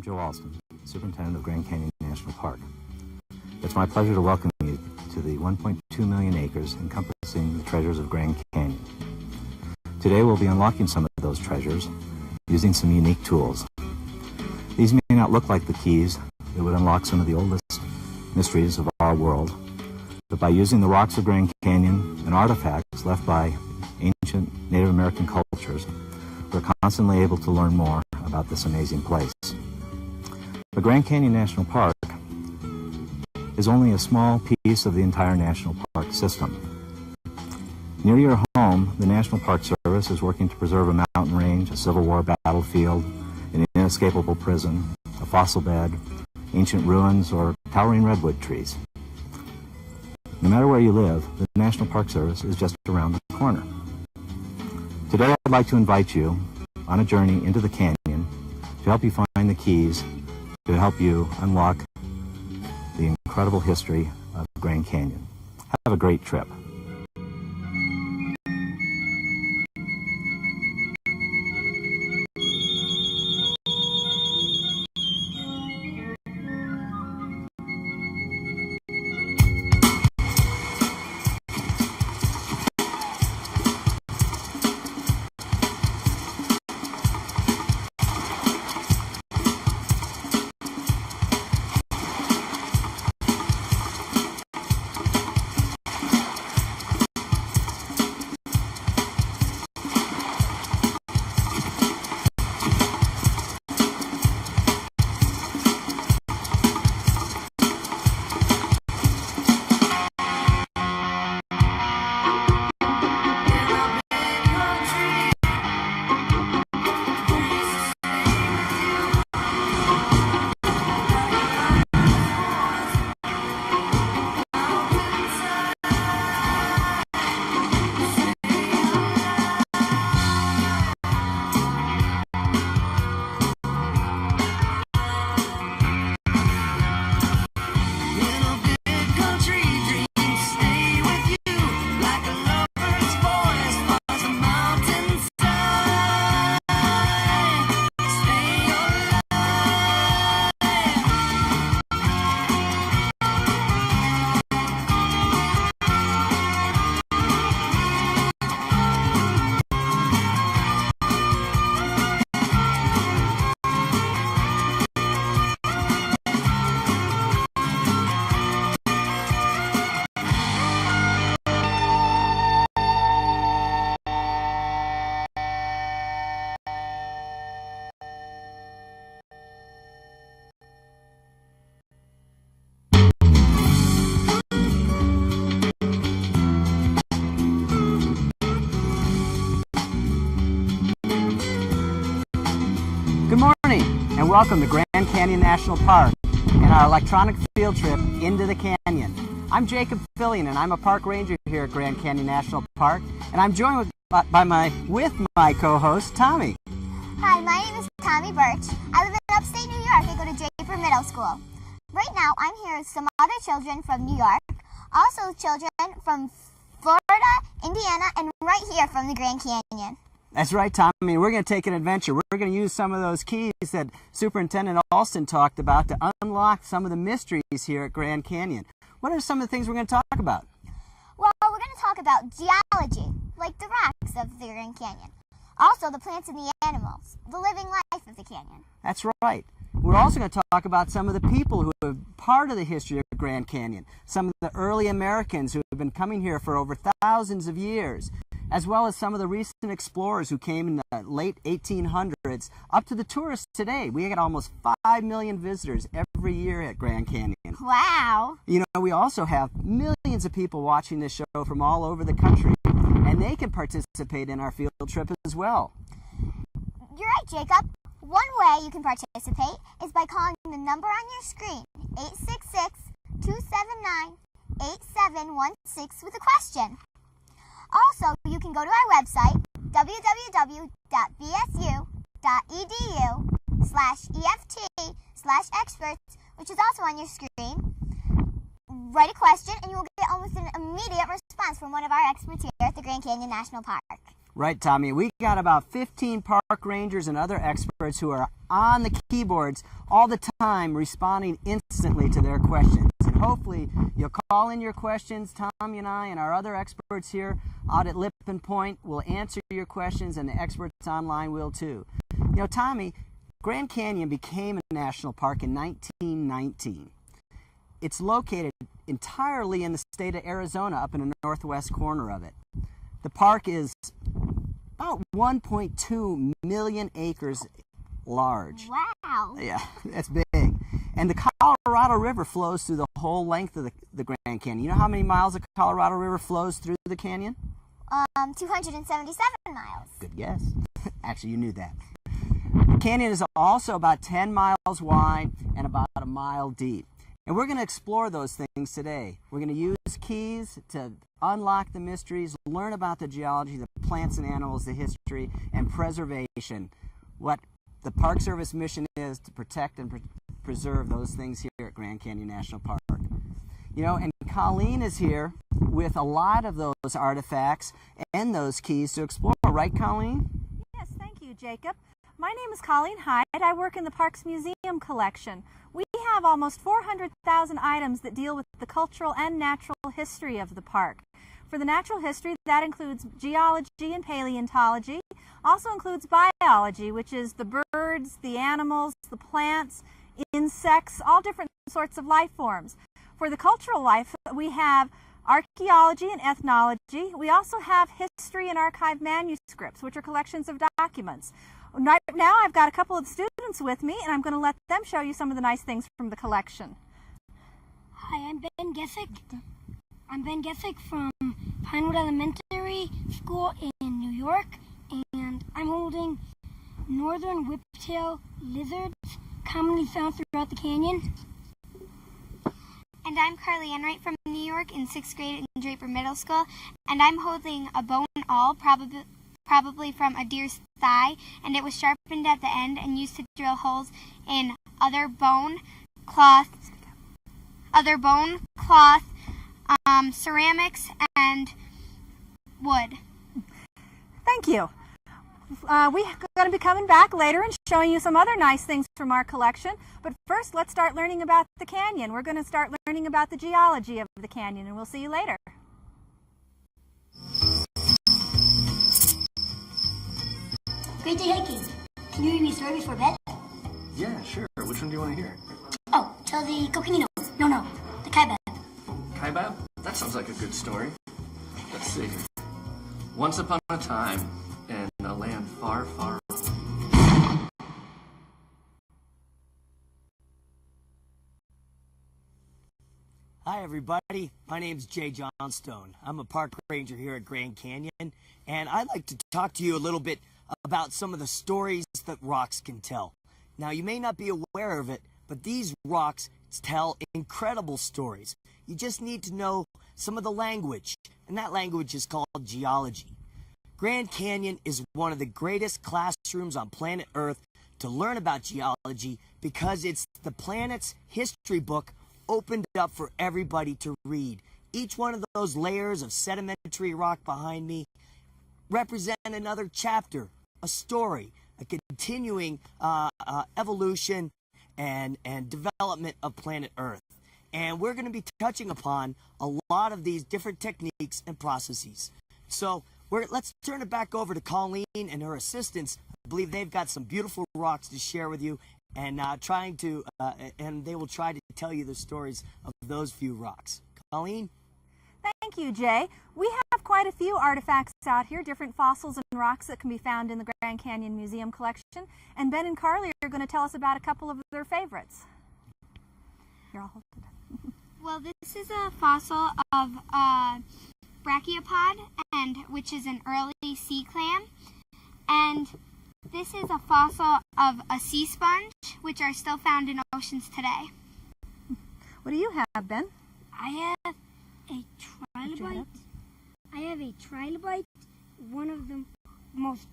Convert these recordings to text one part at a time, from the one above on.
I'm Joe Alston, Superintendent of Grand Canyon National Park. It's my pleasure to welcome you to the 1.2 million acres encompassing the treasures of Grand Canyon. Today we'll be unlocking some of those treasures using some unique tools. These may not look like the keys that would unlock some of the oldest mysteries of our world, but by using the rocks of Grand Canyon and artifacts left by ancient Native American cultures, we're constantly able to learn more about this amazing place. The Grand Canyon National Park is only a small piece of the entire national park system. Near your home, the National Park Service is working to preserve a mountain range, a Civil War battlefield, an inescapable prison, a fossil bed, ancient ruins, or towering redwood trees. No matter where you live, the National Park Service is just around the corner. Today I'd like to invite you on a journey into the canyon to help you find the keys to help you unlock the incredible history of Grand Canyon. Have a great trip. Good morning and welcome to Grand Canyon National Park and our electronic field trip into the canyon. I'm Jacob Fillion and I'm a park ranger here at Grand Canyon National Park, and I'm joined with my co-host Tommy. Hi, my name is Tommy Birch. I live in upstate New York. I go to Draper Middle School. Right now I'm here with some other children from New York, also children from Florida, Indiana, and right here from the Grand Canyon. That's right, Tommy. We're going to take an adventure. We're going to use some of those keys that Superintendent Alston talked about to unlock some of the mysteries here at Grand Canyon. What are some of the things we're going to talk about? Well, we're going to talk about geology, like the rocks of the Grand Canyon. Also, the plants and the animals, the living life of the canyon. That's right. We're also going to talk about some of the people who are part of the history of Grand Canyon, some of the early Americans who have been coming here for over thousands of years, as well as some of the recent explorers who came in the late 1800s up to the tourists today. We get almost 5 million visitors every year at Grand Canyon. Wow! You know, we also have millions of people watching this show from all over the country, and they can participate in our field trip as well. You're right, Jacob. One way you can participate is by calling the number on your screen, 866-279-8716 with a question. Also, you can go to our website, www.bsu.edu/EFT/experts, which is also on your screen. Write a question and you will get almost an immediate response from one of our experts here at the Grand Canyon National Park. Right, Tommy. We got about 15 park rangers and other experts who are on the keyboards all the time, responding instantly to their questions. And hopefully you'll call in your questions. Tommy and I and our other experts here out at Lippin Point will answer your questions, and the experts online will too. You know, Tommy, Grand Canyon became a national park in 1919. It's located entirely in the state of Arizona, up in the northwest corner of it. The park is about 1.2 million acres large. Wow. Yeah, that's big. And the Colorado River flows through the whole length of the Grand Canyon. You know how many miles the Colorado River flows through the canyon? 277 miles. Good guess. Actually, you knew that. The canyon is also about 10 miles wide and about a mile deep. And we're going to explore those things today. We're going to use keys to unlock the mysteries, learn about the geology, the plants and animals, the history, and preservation. What the Park Service mission is to protect and preserve those things here at Grand Canyon National Park. You know, and Colleen is here with a lot of those artifacts and those keys to explore. Right, Colleen? Yes, thank you, Jacob. My name is Colleen Hyde. I work in the Parks Museum collection. We have almost 400,000 items that deal with the cultural and natural history of the park. For the natural history, that includes geology and paleontology. Also includes biology, which is the birds, the animals, the plants, insects, all different sorts of life forms. For the cultural life, we have archaeology and ethnology. We also have history and archived manuscripts, which are collections of documents. Right now, I've got a couple of students with me, and I'm going to let them show you some of the nice things from the collection. Hi, I'm Ben Gessick. I'm Ben Gessick from Pinewood Elementary School in New York, and I'm holding northern whiptail lizards commonly found throughout the canyon. And I'm Carly Enright from New York in 6th grade in Draper Middle School, and I'm holding a bone awl, probably from a deer's thigh, and it was sharpened at the end and used to drill holes in other bone cloth, ceramics, and wood. Thank you. We're going to be coming back later and showing you some other nice things from our collection. But first, let's start learning about the canyon. We're going to start learning about the geology of the canyon, and we'll see you later. Great day hiking. Can you read me a story before bed? Yeah, sure. Which one do you want to hear? Oh, tell the coconino. No, the kaibab. Kaibab? That sounds like a good story. Let's see. Once upon a time, in a land far, far away. Hi everybody, my name's Jay Johnstone. I'm a park ranger here at Grand Canyon, and I'd like to talk to you a little bit about some of the stories that rocks can tell. Now, you may not be aware of it, but these rocks tell incredible stories. You just need to know some of the language, and that language is called geology. Grand Canyon is one of the greatest classrooms on planet Earth to learn about geology because it's the planet's history book opened up for everybody to read. Each one of those layers of sedimentary rock behind me represent another chapter, a story, a continuing evolution and development of planet Earth. And we're going to be touching upon a lot of these different techniques and processes. So let's turn it back over to Colleen and her assistants. I believe they've got some beautiful rocks to share with you, and and they will try to tell you the stories of those few rocks. Colleen? Thank you, Jay. We have quite a few artifacts out here, different fossils and rocks that can be found in the Grand Canyon Museum collection. And Ben and Carly are going to tell us about a couple of their favorites. Here, I'll hold it up. Well, this is a fossil of a brachiopod, which is an early sea clam. And this is a fossil of a sea sponge, which are still found in oceans today. What do you have, Ben? I have a trilobite. One of the most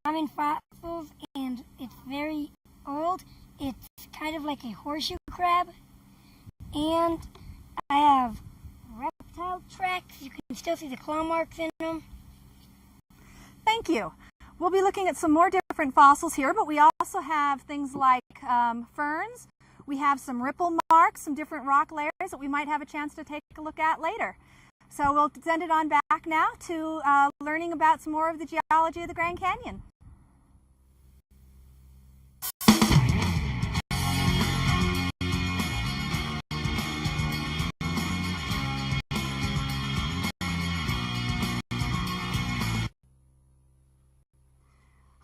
common fossils, and it's very old. It's kind of like a horseshoe crab. And I have reptile tracks. You can still see the claw marks in them. Thank you. We'll be looking at some more different fossils here, but we also have things like ferns. We have some ripple marks, some different rock layers that we might have a chance to take a look at later. So we'll send it on back now to learning about some more of the geology of the Grand Canyon.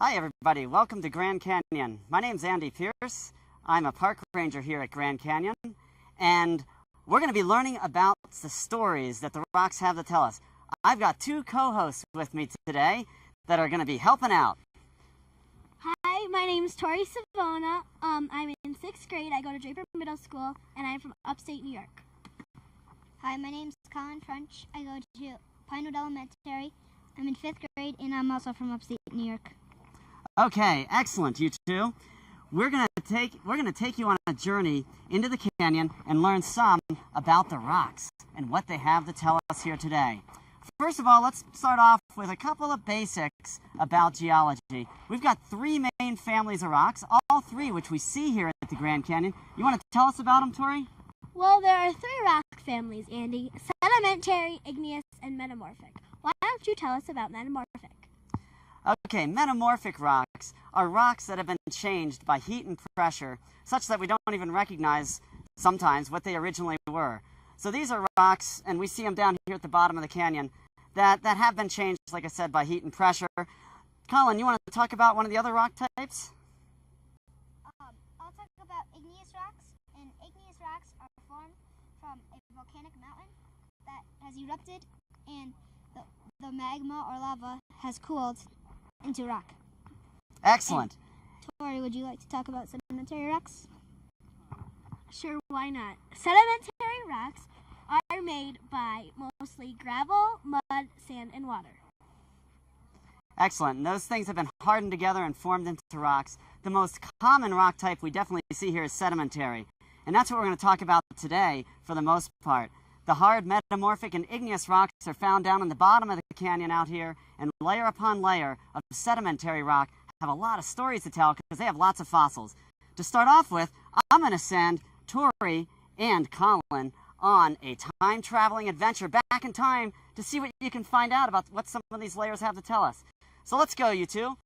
Hi everybody, welcome to Grand Canyon. My name's Andy Pierce. I'm a park ranger here at Grand Canyon, and we're going to be learning about the stories that the rocks have to tell us. I've got two co-hosts with me today that are going to be helping out. Hi, my name is Tori Savona. I'm in 6th grade. I go to Draper Middle School, and I'm from upstate New York. Hi, my name's Colin French. I go to Pinewood Elementary. I'm in 5th grade, and I'm also from upstate New York. Okay, excellent, you two. We're gonna take you on a journey into the canyon and learn some about the rocks and what they have to tell us here today. First of all, let's start off with a couple of basics about geology. We've got three main families of rocks, all three which we see here at the Grand Canyon. You want to tell us about them, Tori? Well, there are 3 rock families, Andy: sedimentary, igneous, and metamorphic. Why don't you tell us about metamorphic? Okay, metamorphic rocks are rocks that have been changed by heat and pressure such that we don't even recognize sometimes what they originally were. So these are rocks, and we see them down here at the bottom of the canyon, that have been changed, like I said, by heat and pressure. Colin, you want to talk about one of the other rock types? I'll talk about igneous rocks, and igneous rocks are formed from a volcanic mountain that has erupted, and the magma or lava has cooled into rock. Excellent. And, Tori, would you like to talk about sedimentary rocks? Sure, why not? Sedimentary rocks are made by mostly gravel, mud, sand, and water. Excellent. And those things have been hardened together and formed into rocks. The most common rock type we definitely see here is sedimentary. And that's what we're going to talk about today for the most part. The hard, metamorphic, and igneous rocks are found down in the bottom of the canyon out here, and layer upon layer of sedimentary rock have a lot of stories to tell because they have lots of fossils. To start off with, I'm going to send Tori and Colin on a time-traveling adventure back in time to see what you can find out about what some of these layers have to tell us. So let's go, you two.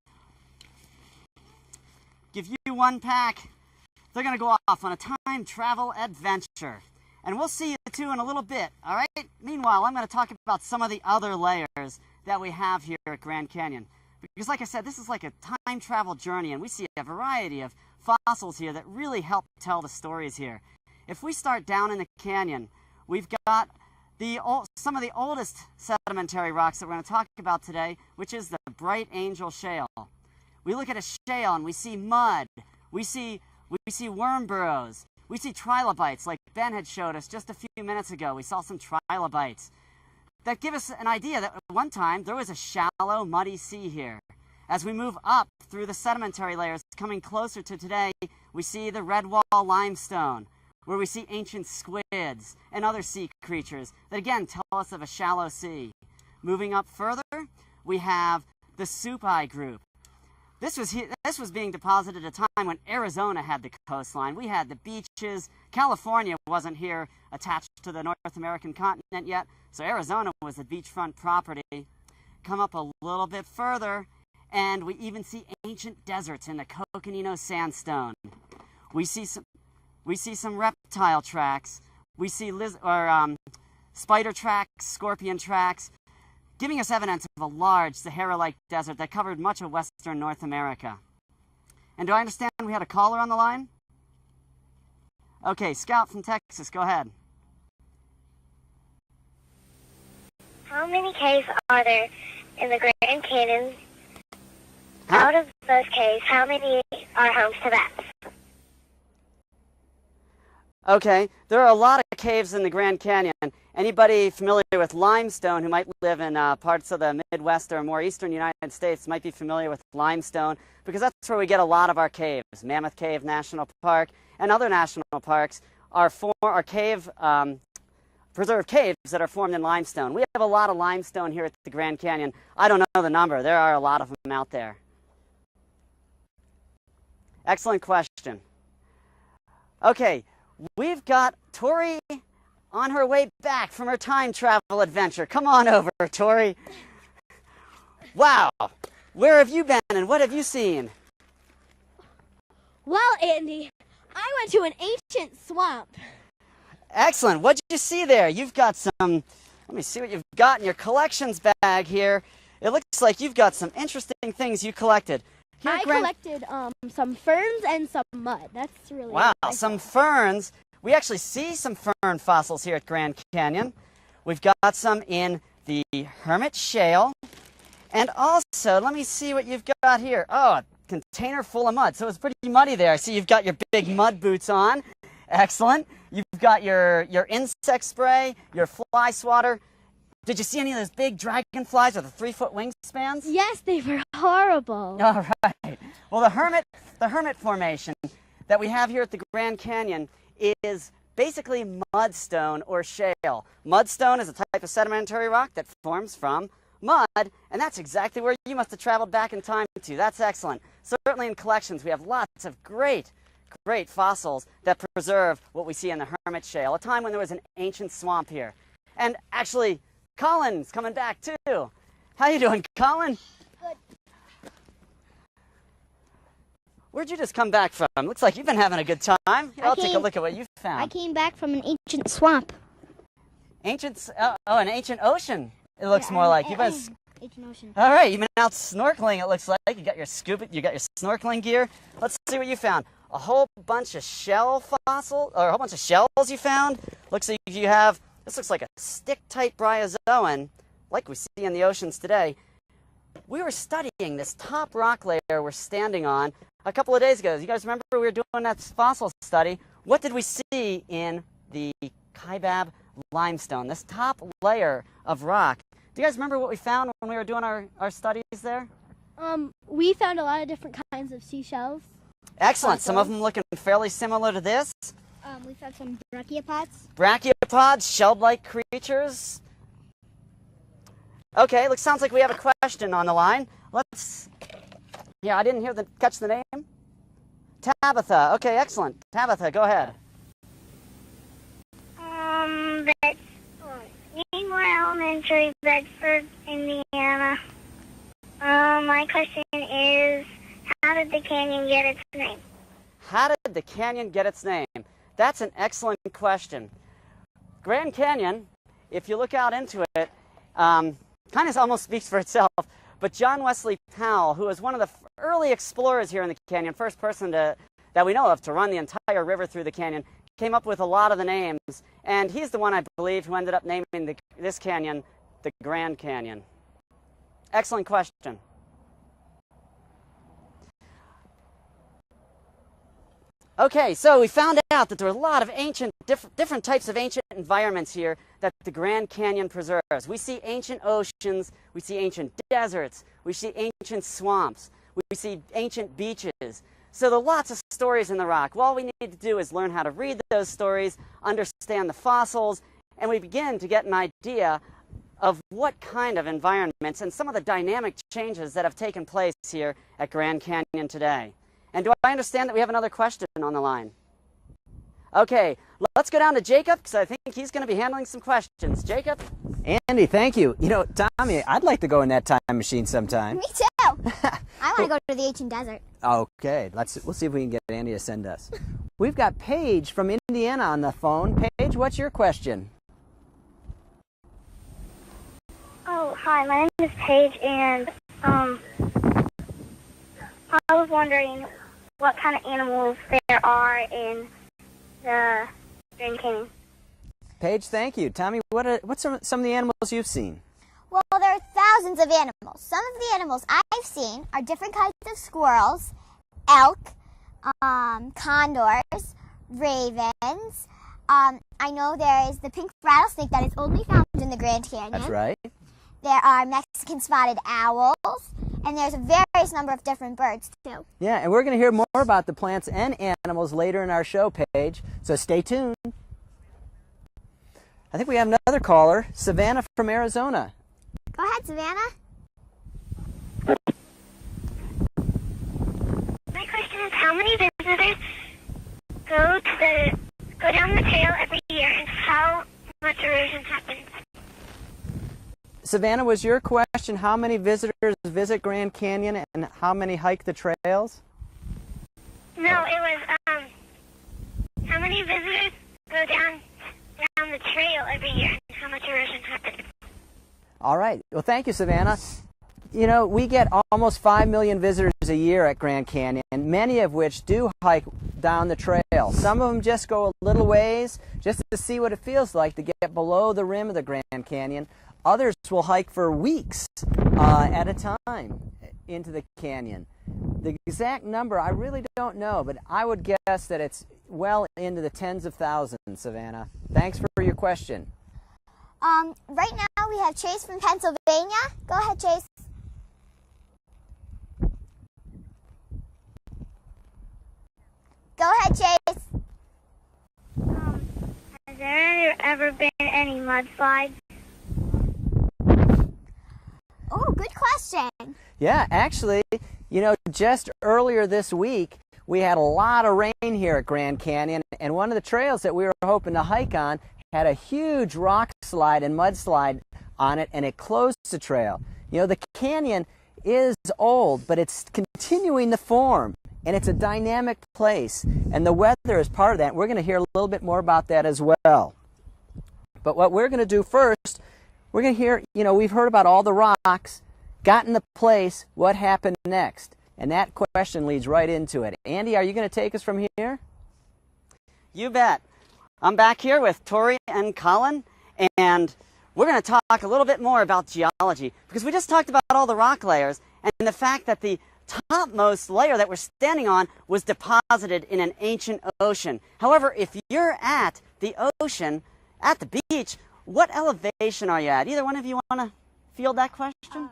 Give you one pack. They're going to go off on a time travel adventure. And we'll see you two in a little bit, all right? Meanwhile, I'm going to talk about some of the other layers that we have here at Grand Canyon. Because like I said, this is like a time travel journey, and we see a variety of fossils here that really help tell the stories here. If we start down in the canyon, we've got some of the oldest sedimentary rocks that we're going to talk about today, which is the Bright Angel Shale. We look at a shale and we see mud, we see worm burrows, we see trilobites like Ben had showed us just a few minutes ago. We saw some trilobites that give us an idea that at one time there was a shallow, muddy sea here. As we move up through the sedimentary layers, coming closer to today, we see the red wall limestone, where we see ancient squids and other sea creatures that again tell us of a shallow sea. Moving up further, we have the Supai group. This was being deposited at a time when Arizona had the coastline. We had the beaches. California wasn't here attached to the North American continent yet, so Arizona was the beachfront property. Come up a little bit further, and we even see ancient deserts in the Coconino Sandstone. We see some reptile tracks. We see spider tracks, scorpion tracks, giving us evidence of a large Sahara-like desert that covered much of western North America. And do I understand we had a caller on the line? Okay, Scout from Texas, go ahead. How many caves are there in the Grand Canyon? Out of those caves, how many are homes to bats? Okay, there are a lot of caves in the Grand Canyon. Anybody familiar with limestone who might live in parts of the Midwest or more eastern United States might be familiar with limestone because that's where we get a lot of our caves. Mammoth Cave National Park and other national parks are cave preserved caves that are formed in limestone. We have a lot of limestone here at the Grand Canyon. I don't know the number. There are a lot of them out there. Excellent question. Okay, we've got Tori on her way back from her time travel adventure. Come on over, Tori. Wow, where have you been and what have you seen? Well, Andy, I went to an ancient swamp. Excellent. What did you see there? You've got some, let me see what you've got in your collections bag here. It looks like you've got some interesting things you collected. Here, I collected some ferns and some mud. That's really wow, nice. Some ferns. We actually see some fern fossils here at Grand Canyon. We've got some in the Hermit Shale. And also, let me see what you've got here. Oh, a container full of mud. So it's pretty muddy there. I see you've got your big mud boots on. Excellent. You've got your insect spray, your fly swatter. Did you see any of those big dragonflies with the 3-foot wingspans? Yes, they were horrible. All right. Well, the Hermit Formation that we have here at the Grand Canyon is basically mudstone or shale. Mudstone is a type of sedimentary rock that forms from mud, and that's exactly where you must have traveled back in time to. That's excellent. Certainly in collections, we have lots of great fossils that preserve what we see in the Hermit Shale, a time when there was an ancient swamp here. And actually, Colin's coming back too. How you doing, Colin? Good. Where'd you just come back from? Looks like you've been having a good time. Here, I'll take a look at what you found. I came back from an ancient swamp. An ancient ocean. It looks more like you've been. Ancient ocean. All right, you've been out snorkeling. It looks like you got your snorkeling gear. Let's see what you found. A whole bunch of shell fossils, or a whole bunch of shells you found. Looks like you have. This looks like a stick-tight bryozoan, like we see in the oceans today. We were studying this top rock layer we're standing on a couple of days ago. You guys remember we were doing that fossil study? What did we see in the Kaibab limestone, this top layer of rock? Do you guys remember what we found when we were doing our studies there? We found a lot of different kinds of seashells. Excellent. Some of them looking fairly similar to this. We found some brachiopods. Brachiopods, shell-like creatures. Okay, sounds like we have a question on the line. Yeah, I didn't catch the name. Tabitha. Okay, excellent. Tabitha, go ahead. Seymour Elementary, Bedford, Indiana. My question is, how did the canyon get its name? How did the canyon get its name? That's an excellent question. Grand Canyon, if you look out into it, kind of almost speaks for itself. But John Wesley Powell, who was one of the early explorers here in the canyon, first person that we know of to run the entire river through the canyon, came up with a lot of the names. And he's the one, I believe, who ended up naming this canyon the Grand Canyon. Excellent question. Okay, so we found out that there are a lot of different types of ancient environments here that the Grand Canyon preserves. We see ancient oceans, we see ancient deserts, we see ancient swamps, we see ancient beaches. So there are lots of stories in the rock. Well, all we need to do is learn how to read those stories, understand the fossils, and we begin to get an idea of what kind of environments and some of the dynamic changes that have taken place here at Grand Canyon today. And do I understand that we have another question on the line? Okay, let's go down to Jacob, because I think he's going to be handling some questions. Jacob? Andy, thank you. You know, Tommy, I'd like to go in that time machine sometime. Me too. I want to go to the ancient desert. Okay, we'll see if we can get Andy to send us. We've got Paige from Indiana on the phone. Paige, what's your question? Oh, hi, my name is Paige, and I was wondering what kind of animals there are in the Grand Canyon. Paige, thank you. Tommy, what's some of the animals you've seen? Well, there are thousands of animals. Some of the animals I've seen are different kinds of squirrels, elk, condors, ravens. I know there is the pink rattlesnake that is only found in the Grand Canyon. That's right. There are Mexican spotted owls, and there's a various number of different birds, too. Yeah, and we're going to hear more about the plants and animals later in our show, Paige, so stay tuned. I think we have another caller, Savannah from Arizona. Go ahead, Savannah. My question is, how many visitors go down the trail every year, and how much erosion happens? Savannah, was your question how many visitors visit Grand Canyon and how many hike the trails? No, it was how many visitors go down the trail every year, and how much erosion happens? All right. Well, thank you, Savannah. You know, we get almost 5 million visitors a year at Grand Canyon, many of which do hike down the trail. Some of them just go a little ways just to see what it feels like to get below the rim of the Grand Canyon. Others will hike for weeks at a time into the canyon. The exact number, I really don't know, but I would guess that it's well into the tens of thousands, Savannah. Thanks for your question. Right now we have Chase from Pennsylvania. Go ahead, Chase. Go ahead, Chase. Has there ever been any mudslides? Oh, good question. Yeah, actually, you know, just earlier this week, we had a lot of rain here at Grand Canyon, and one of the trails that we were hoping to hike on had a huge rock slide and mudslide on it, and it closed the trail. You know, the canyon is old, but it's continuing to form, and it's a dynamic place, and the weather is part of that. We're going to hear a little bit more about that as well. But what we're going to do first, we're going to hear, you know, we've heard about all the rocks, got into place, what happened next? And that question leads right into it. Andy, are you going to take us from here? You bet. I'm back here with Tori and Colin, and we're going to talk a little bit more about geology, because we just talked about all the rock layers and the fact that the topmost layer that we're standing on was deposited in an ancient ocean. However, if you're at the ocean, at the beach, what elevation are you at? Either one of you want to field that question?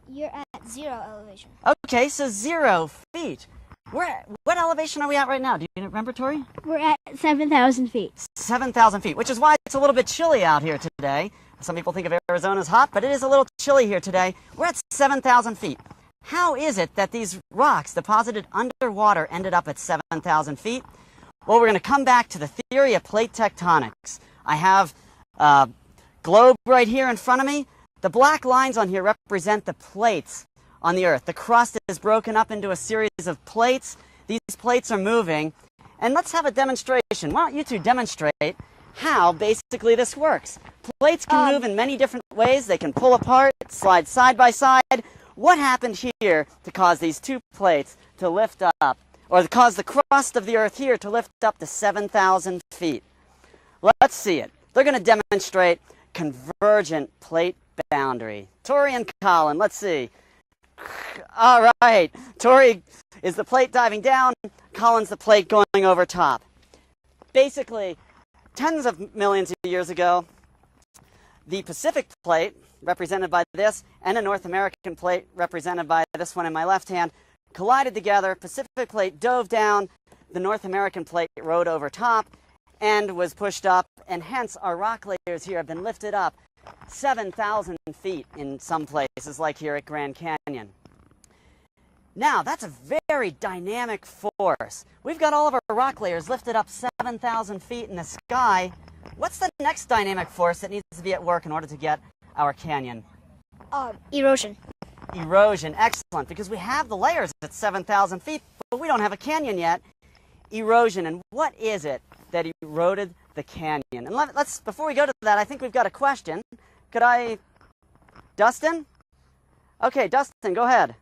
You're at 0 elevation. Okay, so 0 feet. What elevation are we at right now? Do you remember, Tori? We're at 7,000 feet. 7,000 feet, which is why it's a little bit chilly out here today. Some people think of Arizona as hot, but it is a little chilly here today. We're at 7,000 feet. How is it that these rocks deposited underwater ended up at 7,000 feet? Well, we're going to come back to the theory of plate tectonics. I have a globe right here in front of me. The black lines on here represent the plates on the Earth. The crust is broken up into a series of plates. These plates are moving. And let's have a demonstration. Why don't you two demonstrate how basically this works? Plates can move in many different ways. They can pull apart, slide side by side. What happened here to cause these two plates to lift up, or to cause the crust of the Earth here to lift up to 7,000 feet? Let's see it. They're going to demonstrate convergent plate boundary. Tori and Colin, let's see. All right. Tori is the plate diving down. Colin's the plate going over top. Basically, tens of millions of years ago, the Pacific plate, represented by this, and a North American plate, represented by this one in my left hand, collided together. Pacific plate dove down. The North American plate rode over top and was pushed up, and hence our rock layers here have been lifted up 7,000 feet in some places, like here at Grand Canyon. Now, that's a very dynamic force. We've got all of our rock layers lifted up 7,000 feet in the sky. What's the next dynamic force that needs to be at work in order to get our canyon? Erosion. Erosion, excellent, because we have the layers at 7,000 feet, but we don't have a canyon yet. Erosion, and what is it that eroded the canyon? And let's, before we go to that, I think we've got a question. Dustin? Okay, Dustin, go ahead.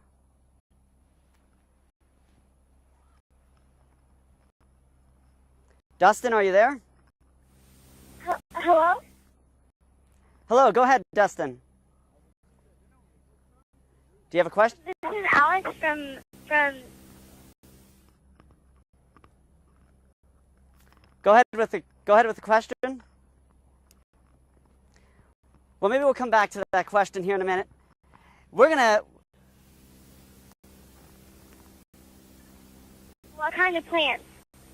Dustin, are you there? Hello? Hello, go ahead, Dustin. Do you have a question? This is Alex from Go ahead with the question. Well, maybe we'll come back to that question here in a minute. We're gonna. what kind of plants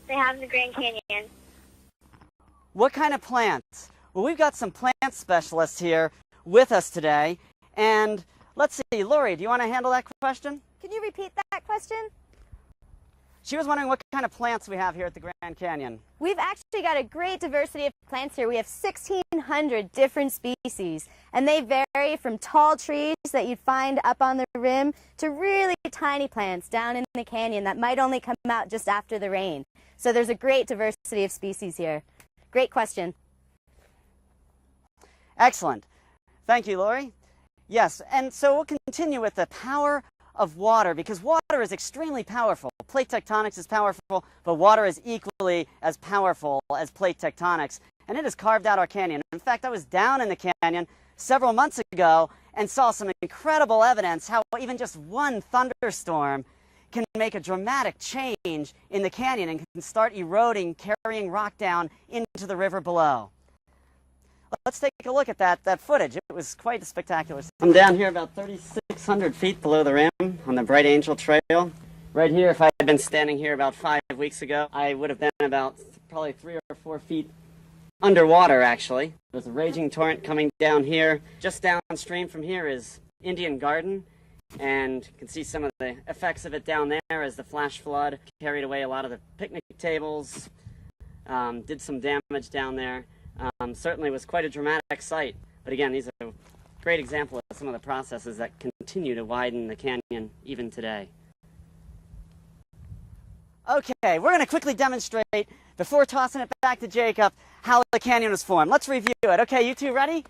they have in the Grand Canyon? What kind of plants? Well, we've got some plant specialists here with us today. And let's see, Lori, do you want to handle that question? Can you repeat that question? She was wondering what kind of plants we have here at the Grand Canyon. We've actually got a great diversity of plants here. We have 1,600 different species, and they vary from tall trees that you'd find up on the rim to really tiny plants down in the canyon that might only come out just after the rain. So there's a great diversity of species here. Great question. Excellent. Thank you, Lori. Yes, and so we'll continue with the power of water, because water is extremely powerful. Plate tectonics is powerful, but water is equally as powerful as plate tectonics, and it has carved out our canyon. In fact, I was down in the canyon several months ago and saw some incredible evidence how even just one thunderstorm can make a dramatic change in the canyon and can start eroding, carrying rock down into the river below. Let's take a look at that footage. It was quite spectacular. I'm down here about 3,600 feet below the rim on the Bright Angel Trail. Right here, if I had been standing here about 5 weeks ago, I would have been about probably 3 or 4 feet underwater, actually. There's a raging torrent coming down here. Just downstream from here is Indian Garden, and you can see some of the effects of it down there as the flash flood carried away a lot of the picnic tables, did some damage down there. Certainly was quite a dramatic sight, but again, these are a great example of some of the processes that continue to widen the canyon even today. Okay, we're going to quickly demonstrate, before tossing it back to Jacob, how the canyon was formed. Let's review it. Okay, you two ready?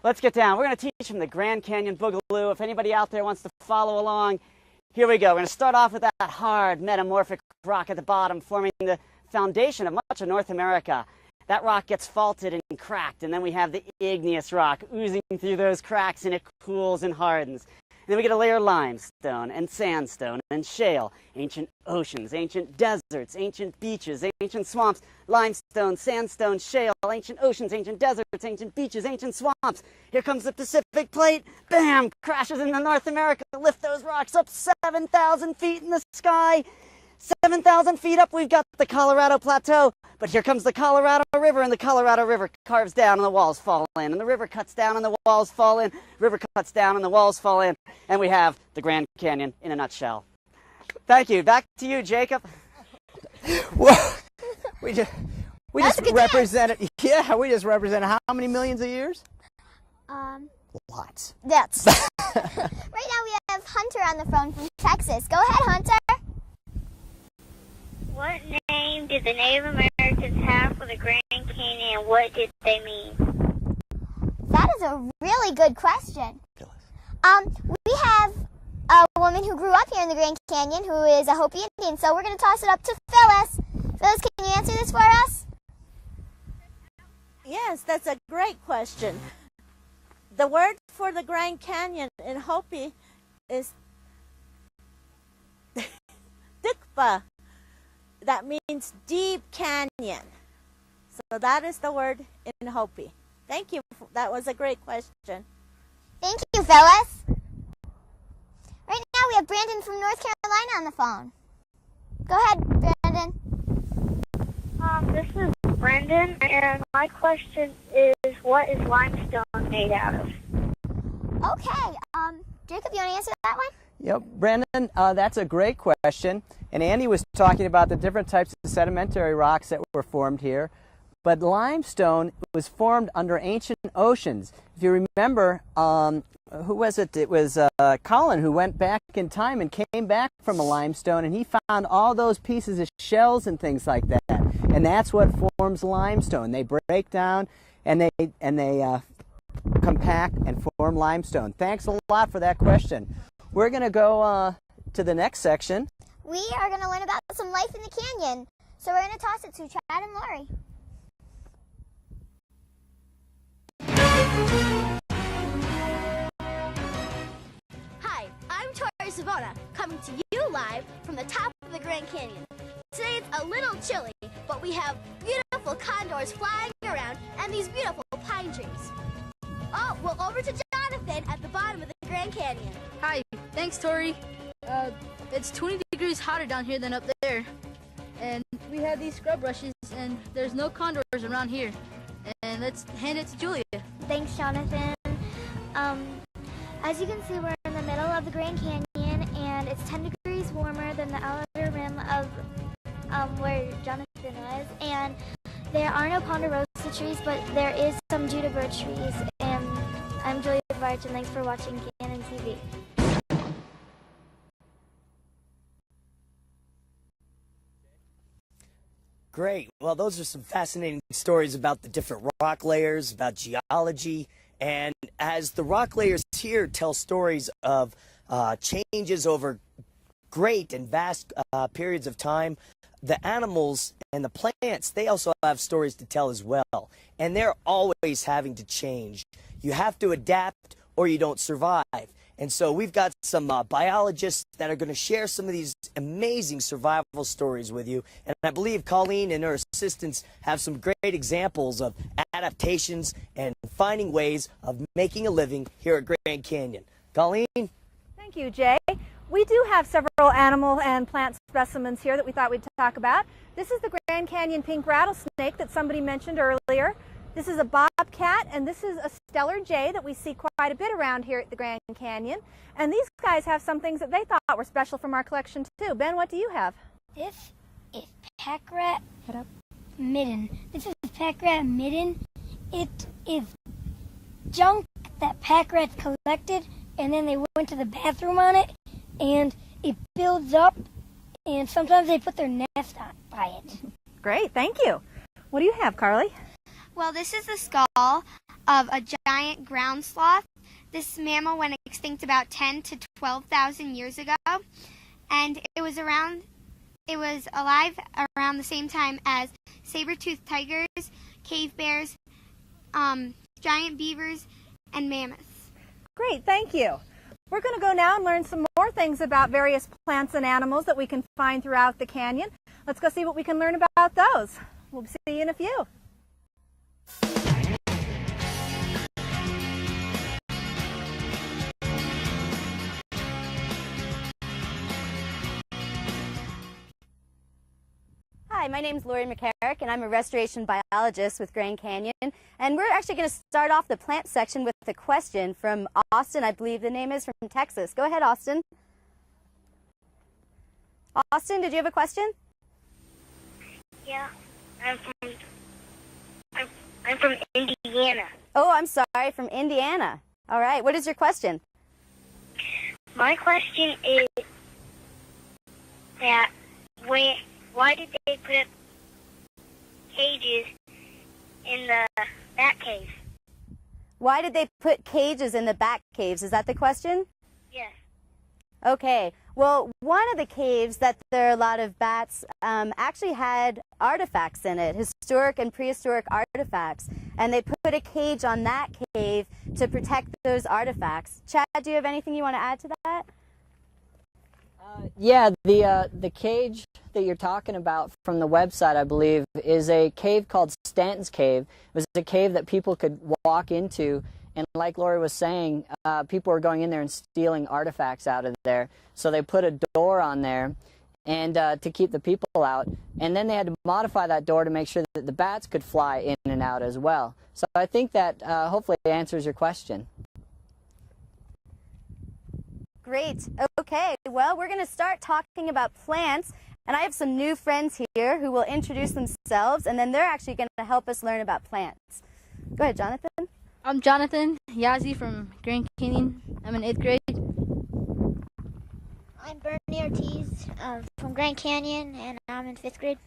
Let's get down. We're going to teach them the Grand Canyon Boogaloo. If anybody out there wants to follow along, here we go. We're going to start off with that hard metamorphic rock at the bottom, forming the foundation of much of North America. That rock gets faulted and cracked, and then we have the igneous rock oozing through those cracks, and it cools and hardens. And then we get a layer of limestone and sandstone and shale, ancient oceans, ancient deserts, ancient beaches, ancient swamps, limestone, sandstone, shale, ancient oceans, ancient deserts, ancient beaches, ancient swamps. Here comes the Pacific Plate, bam, crashes into North America, lift those rocks up 7,000 feet in the sky. 7,000 feet up, we've got the Colorado Plateau. But here comes the Colorado River, and the Colorado River carves down and the walls fall in. And the river cuts down and the walls fall in. River cuts down and the walls fall in. And we have the Grand Canyon in a nutshell. Thank you. Back to you, Jacob. Well, we just represented, we just represented how many millions of years? Lots. That's. Right now we have Hunter on the phone from Texas. Go ahead, Hunter. What name did the Native Americans have for the Grand Canyon, and what did they mean? That is a really good question. We have a woman who grew up here in the Grand Canyon who is a Hopi Indian, so we're going to toss it up to Phyllis. Phyllis, can you answer this for us? Yes, that's a great question. The word for the Grand Canyon in Hopi is Dikpa. That means deep canyon. So that is the word in Hopi. Thank you. That was a great question. Thank you, Phyllis. Right now we have Brandon from North Carolina on the phone. Go ahead, Brandon. This is Brendan, and my question is, what is limestone made out of? Okay, Jacob, you want to answer that one? Yep, Brandon, that's a great question. And Andy was talking about the different types of sedimentary rocks that were formed here. But limestone was formed under ancient oceans. If you remember, who was it? It was Colin who went back in time and came back from a limestone, and he found all those pieces of shells and things like that. And that's what forms limestone. They break down and they compact and form limestone. Thanks a lot for that question. We're going to go to the next section. We are going to learn about some life in the canyon. So we're going to toss it to Chad and Lori. Hi, I'm Tori Savona, coming to you live from the top of the Grand Canyon. Today it's a little chilly, but we have beautiful condors flying around and these beautiful pine trees. Oh, well, over to Jonathan at the bottom of the Grand Canyon. Hi, thanks, Tori. It's 20 degrees hotter down here than up there. And we have these scrub brushes, and there's no condors around here. And and let's hand it to Julia. Thanks, Jonathan. As you can see, we're in the middle of the Grand Canyon, and it's 10 degrees warmer than the outer rim of where Jonathan was. And there are no ponderosa trees, but there is some juniper trees. And I'm Julia Barch, and thanks for watching Canyon TV. Great. Well, those are some fascinating stories about the different rock layers, about geology. And as the rock layers here tell stories of changes over great and vast periods of time, the animals and the plants, they also have stories to tell as well. And they're always having to change. You have to adapt or you don't survive. And so we've got some biologists that are going to share some of these amazing survival stories with you. And I believe Colleen and her assistants have some great examples of adaptations and finding ways of making a living here at Grand Canyon. Colleen? Thank you, Jay. We do have several animal and plant specimens here that we thought we'd talk about. This is the Grand Canyon pink rattlesnake that somebody mentioned earlier. This is a bobcat, and this is a stellar jay that we see quite a bit around here at the Grand Canyon. And these guys have some things that they thought were special from our collection too. Ben, what do you have? This is pack rat midden. This is pack rat midden. It is junk that pack rats collected, and then they went to the bathroom on it, and it builds up, and sometimes they put their nest on by it. Great, thank you. What do you have, Carly? Well, this is the skull of a giant ground sloth. This mammal went extinct about 10 to 12,000 years ago, and it was alive around the same time as saber-toothed tigers, cave bears, giant beavers, and mammoths. Great, thank you. We're going to go now and learn some more things about various plants and animals that we can find throughout the canyon. Let's go see what we can learn about those. We'll see you in a few. Hi, my name is Lori McCarrick, and I'm a restoration biologist with Grand Canyon. And we're actually going to start off the plant section with a question from Austin, I believe the name is, from Texas. Go ahead, Austin. Austin, did you have a question? Yeah, I'm from Indiana. Oh, I'm sorry, from Indiana. All right, what is your question? My question is that why did they put up cages in the bat cave? Why did they put cages in the bat caves? Is that the question? Yes. Okay. Well, one of the caves that there are a lot of bats actually had artifacts in it, historic and prehistoric artifacts. And they put a cage on that cave to protect those artifacts. Chad, do you have anything you want to add to that? Yeah, the cage that you're talking about from the website, I believe, is a cave called Stanton's Cave. It was a cave that people could walk into, and like Lori was saying, people were going in there and stealing artifacts out of there. So they put a door on there and to keep the people out, and then they had to modify that door to make sure that the bats could fly in and out as well. So I think that hopefully answers your question. Great. Okay, well, we're going to start talking about plants, and I have some new friends here who will introduce themselves, and then they're actually going to help us learn about plants. Go ahead, Jonathan. I'm Jonathan Yazzie from Grand Canyon. I'm in 8th grade. I'm Bernie Ortiz from Grand Canyon, and I'm in 5th grade.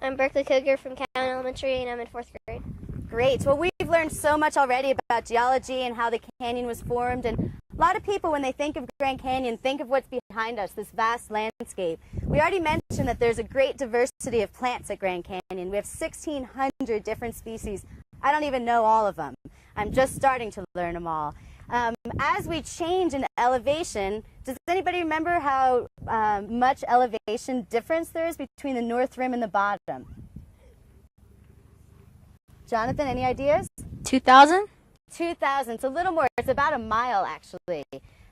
I'm Berkeley Cougar from Cowan Elementary, and I'm in 4th grade. Great. Well, we've learned so much already about geology and how the canyon was formed, and a lot of people, when they think of Grand Canyon, think of what's behind us, this vast landscape. We already mentioned that there's a great diversity of plants at Grand Canyon. We have 1,600 different species. I don't even know all of them. I'm just starting to learn them all. As we change in elevation, does anybody remember how much elevation difference there is between the north rim and the bottom? Jonathan, any ideas? 2,000? 2,000. It's a little more. It's about a mile, actually.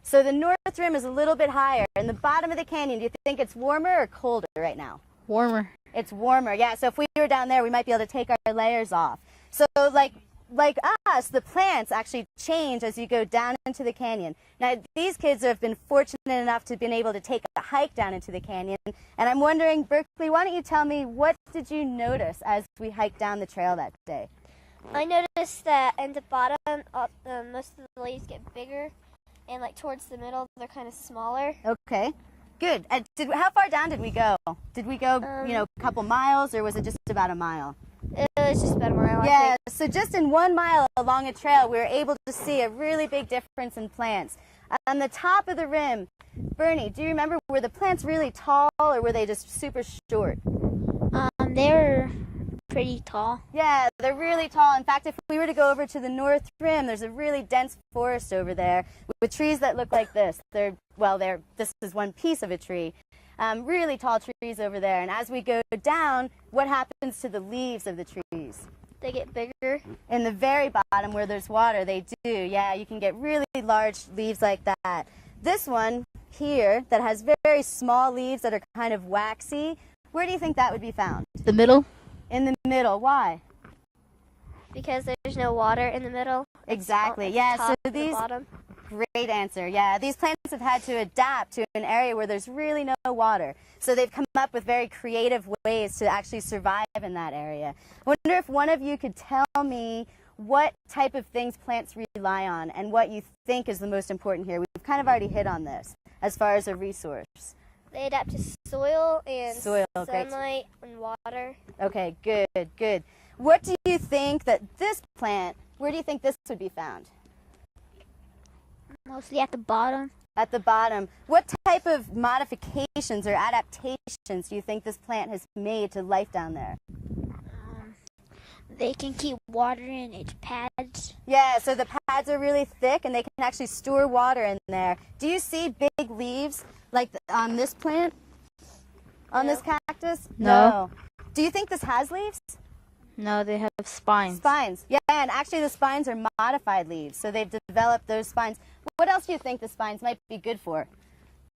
So the north rim is a little bit higher. And the bottom of the canyon, do you think it's warmer or colder right now? Warmer. It's warmer, yeah. So if we were down there, we might be able to take our layers off. So like us, the plants actually change as you go down into the canyon. Now, these kids have been fortunate enough to have been able to take a hike down into the canyon. And I'm wondering, Berkeley, why don't you tell me, what did you notice as we hiked down the trail that day? I noticed that in the bottom, most of the leaves get bigger, and like towards the middle, they're kind of smaller. Okay, good. How far down did we go? Did we go, a couple miles, or was it just about a mile? It was just about a mile, Yeah, I think. so just in 1 mile along a trail, we were able to see a really big difference in plants. On the top of the rim, Bernie, do you remember, were the plants really tall, or were they just super short? They were pretty tall. Yeah, they're really tall. In fact, if we were to go over to the north rim, there's a really dense forest over there with trees that look like this. This is one piece of a tree. Really tall trees over there. And as we go down, what happens to the leaves of the trees? They get bigger. In the very bottom where there's water, they do. Yeah, you can get really large leaves like that. This one here that has very small leaves that are kind of waxy, where do you think that would be found? The middle? In the middle. Why? Because there's no water in the middle. Exactly. Yeah, so these... Great answer. Yeah, these plants have had to adapt to an area where there's really no water. So they've come up with very creative ways to actually survive in that area. I wonder if one of you could tell me what type of things plants rely on and what you think is the most important here. We've kind of already hit on this as far as a resource. They adapt to soil and sunlight great. And water. Okay, good. What do you think that this plant, where do you think this would be found? Mostly at the bottom. At the bottom. What type of modifications or adaptations do you think this plant has made to life down there? They can keep water in its pads. Yeah, so the pads are really thick and they can actually store water in there. Do you see big leaves like on this plant? On this cactus? No. Do you think this has leaves? No, they have spines. Spines. Yeah, and actually the spines are modified leaves, so they've developed those spines. What else do you think the spines might be good for?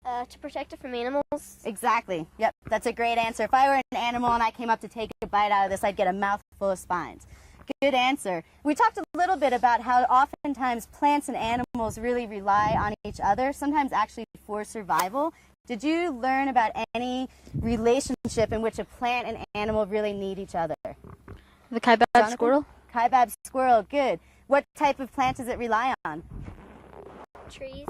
To protect it from animals. Exactly. Yep, that's a great answer. If I were an animal and I came up to take a bite out of this, I'd get a mouthful of spines. Good answer. We talked a little bit about how oftentimes plants and animals really rely on each other, sometimes actually for survival. Did you learn about any relationship in which a plant and animal really need each other? The kaibab squirrel? Kaibab squirrel, good. What type of plant does it rely on? Trees.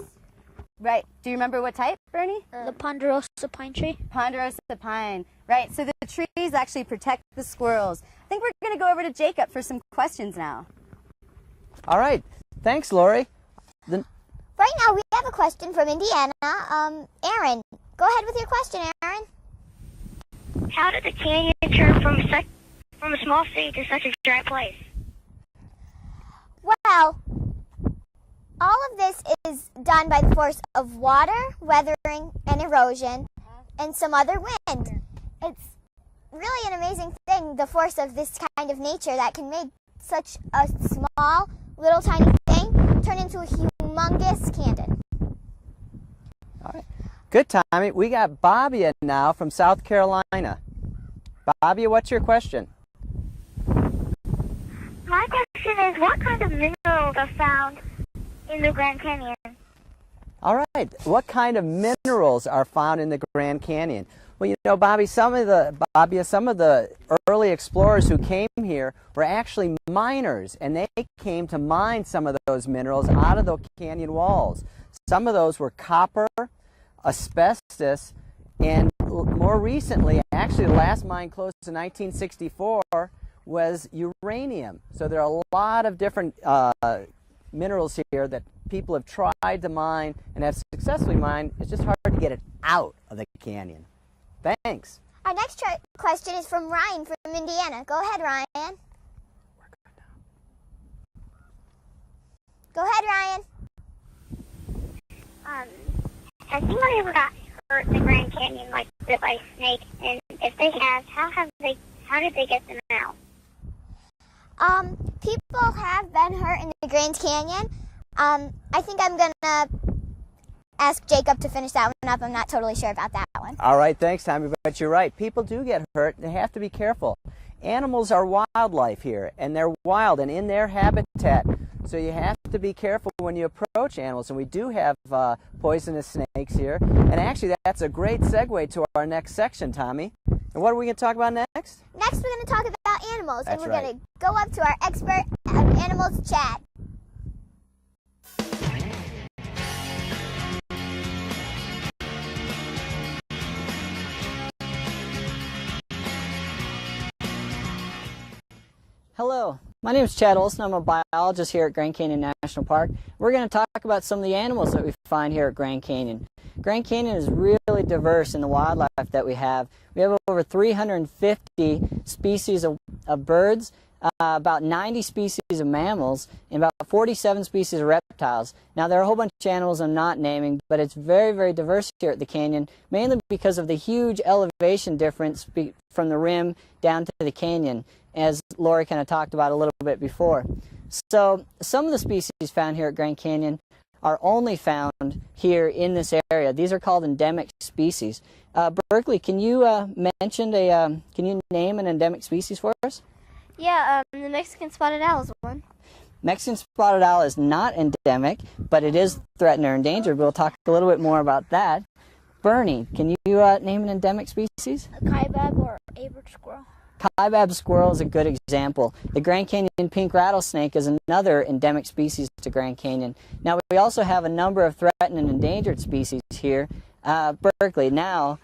Right. Do you remember what type, Bernie? The ponderosa pine tree. Ponderosa pine. Right. So the trees actually protect the squirrels. I think we're going to go over to Jacob for some questions now. All right. Thanks, Lori. Right now we have a question from Indiana. Aaron, go ahead with your question, Aaron. How did the canyon turn from a small sea to such a dry place? Well, all of this is done by the force of water, weathering, and erosion, and some other wind. It's really an amazing thing, the force of this kind of nature that can make such a small, little tiny thing turn into a humongous canyon. All right. Good, Tommy. We got Bobbia now from South Carolina. Bobbia, what's your question? My question is, what kind of minerals are found in the Grand Canyon? All right. What kind of minerals are found in the Grand Canyon? Well, you know, Bobbia, some of the early explorers who came here were actually miners, and they came to mine some of those minerals out of the canyon walls. Some of those were copper, asbestos, and more recently, actually the last mine closed in 1964, was uranium. So there are a lot of different minerals here that people have tried to mine and have successfully mined. It's just hard to get it out of the canyon. Thanks. Our next question is from Ryan from Indiana. Go ahead, Ryan. Go ahead, Ryan. Has anybody ever got hurt in the Grand Canyon, like bit by a snake? And if they have, how did they get them out? People have been hurt in the Grand Canyon. I think I'm gonna ask Jacob to finish that one up. I'm not totally sure about that one. All right, thanks, Tommy, but you're right. People do get hurt. They have to be careful. animals are wildlife here, and they're wild and in their habitat. So you have to be careful when you approach animals, and we do have poisonous snakes here. And actually, that's a great segue to our next section, Tommy. And what are we going to talk about next? Next, we're going to talk about animals, That's and we're right. going to go up to our expert on animals, Chad. Hello, my name is Chad Olson. I'm a biologist here at Grand Canyon National Park. We're going to talk about some of the animals that we find here at Grand Canyon. Grand Canyon is really diverse in the wildlife that we have. We have over 350 species of birds, about 90 species of mammals, and about 47 species of reptiles. Now, there are a whole bunch of animals I'm not naming, but it's very, very diverse here at the canyon, mainly because of the huge elevation difference from the rim down to the canyon, as Lori kind of talked about a little bit before. So some of the species found here at Grand Canyon are only found here in this area. These are called endemic species. Berkeley, can you can you name an endemic species for us? Yeah, the Mexican spotted owl is one. Mexican spotted owl is not endemic, but it is threatened or endangered. We'll talk a little bit more about that. Bernie, can you name an endemic species? A kaibab or arid squirrel. Kaibab squirrel is a good example. The Grand Canyon pink rattlesnake is another endemic species to Grand Canyon. Now, we also have a number of threatened and endangered species here. Berkeley, now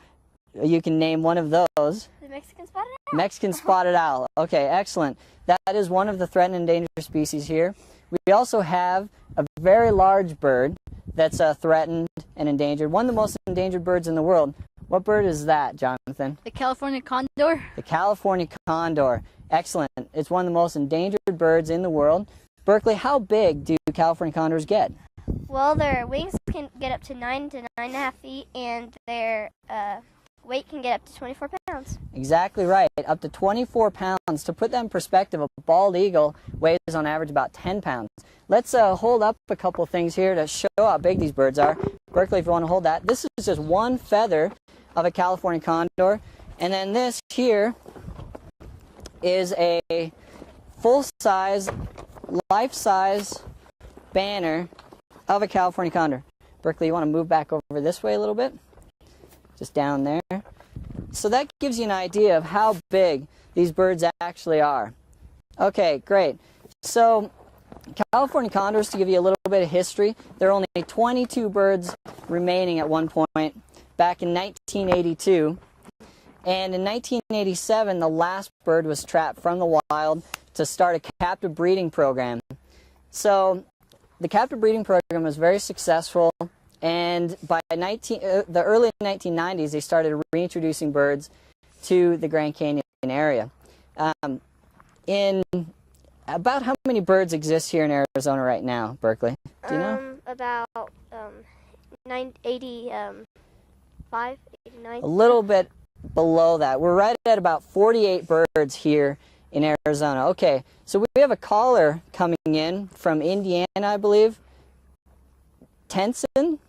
you can name one of those. The Mexican spotted owl. Mexican spotted owl. Okay, excellent. That is one of the threatened and endangered species here. We also have a very large bird that's threatened and endangered. One of the most endangered birds in the world. What bird is that, Jonathan? The California condor. The California condor. Excellent. It's one of the most endangered birds in the world. Berkeley, how big do California condors get? Well, their wings can get up to 9 to 9.5 feet, and their weight can get up to 24 pounds. Exactly right. Up to 24 pounds. To put that in perspective, a bald eagle weighs on average about 10 pounds. Let's hold up a couple things here to show how big these birds are. Berkeley, if you want to hold that. This is just one feather of a California condor. And then this here is a full-size, life-size banner of a California condor. Berkeley, you want to move back over this way a little bit? Just down there. So that gives you an idea of how big these birds actually are. Okay, great. So California condors, to give you a little bit of history, there are only 22 birds remaining at one point back in 1982. And in 1987, the last bird was trapped from the wild to start a captive breeding program. So the captive breeding program was very successful, and by the early 1990s, they started reintroducing birds to the Grand Canyon area. In about how many birds exist here in Arizona right now, Berkeley? Do you know? About 85, 89. A little bit below that. We're right at about 48 birds here in Arizona. Okay, so we have a caller coming in from Indiana, I believe. Jensen.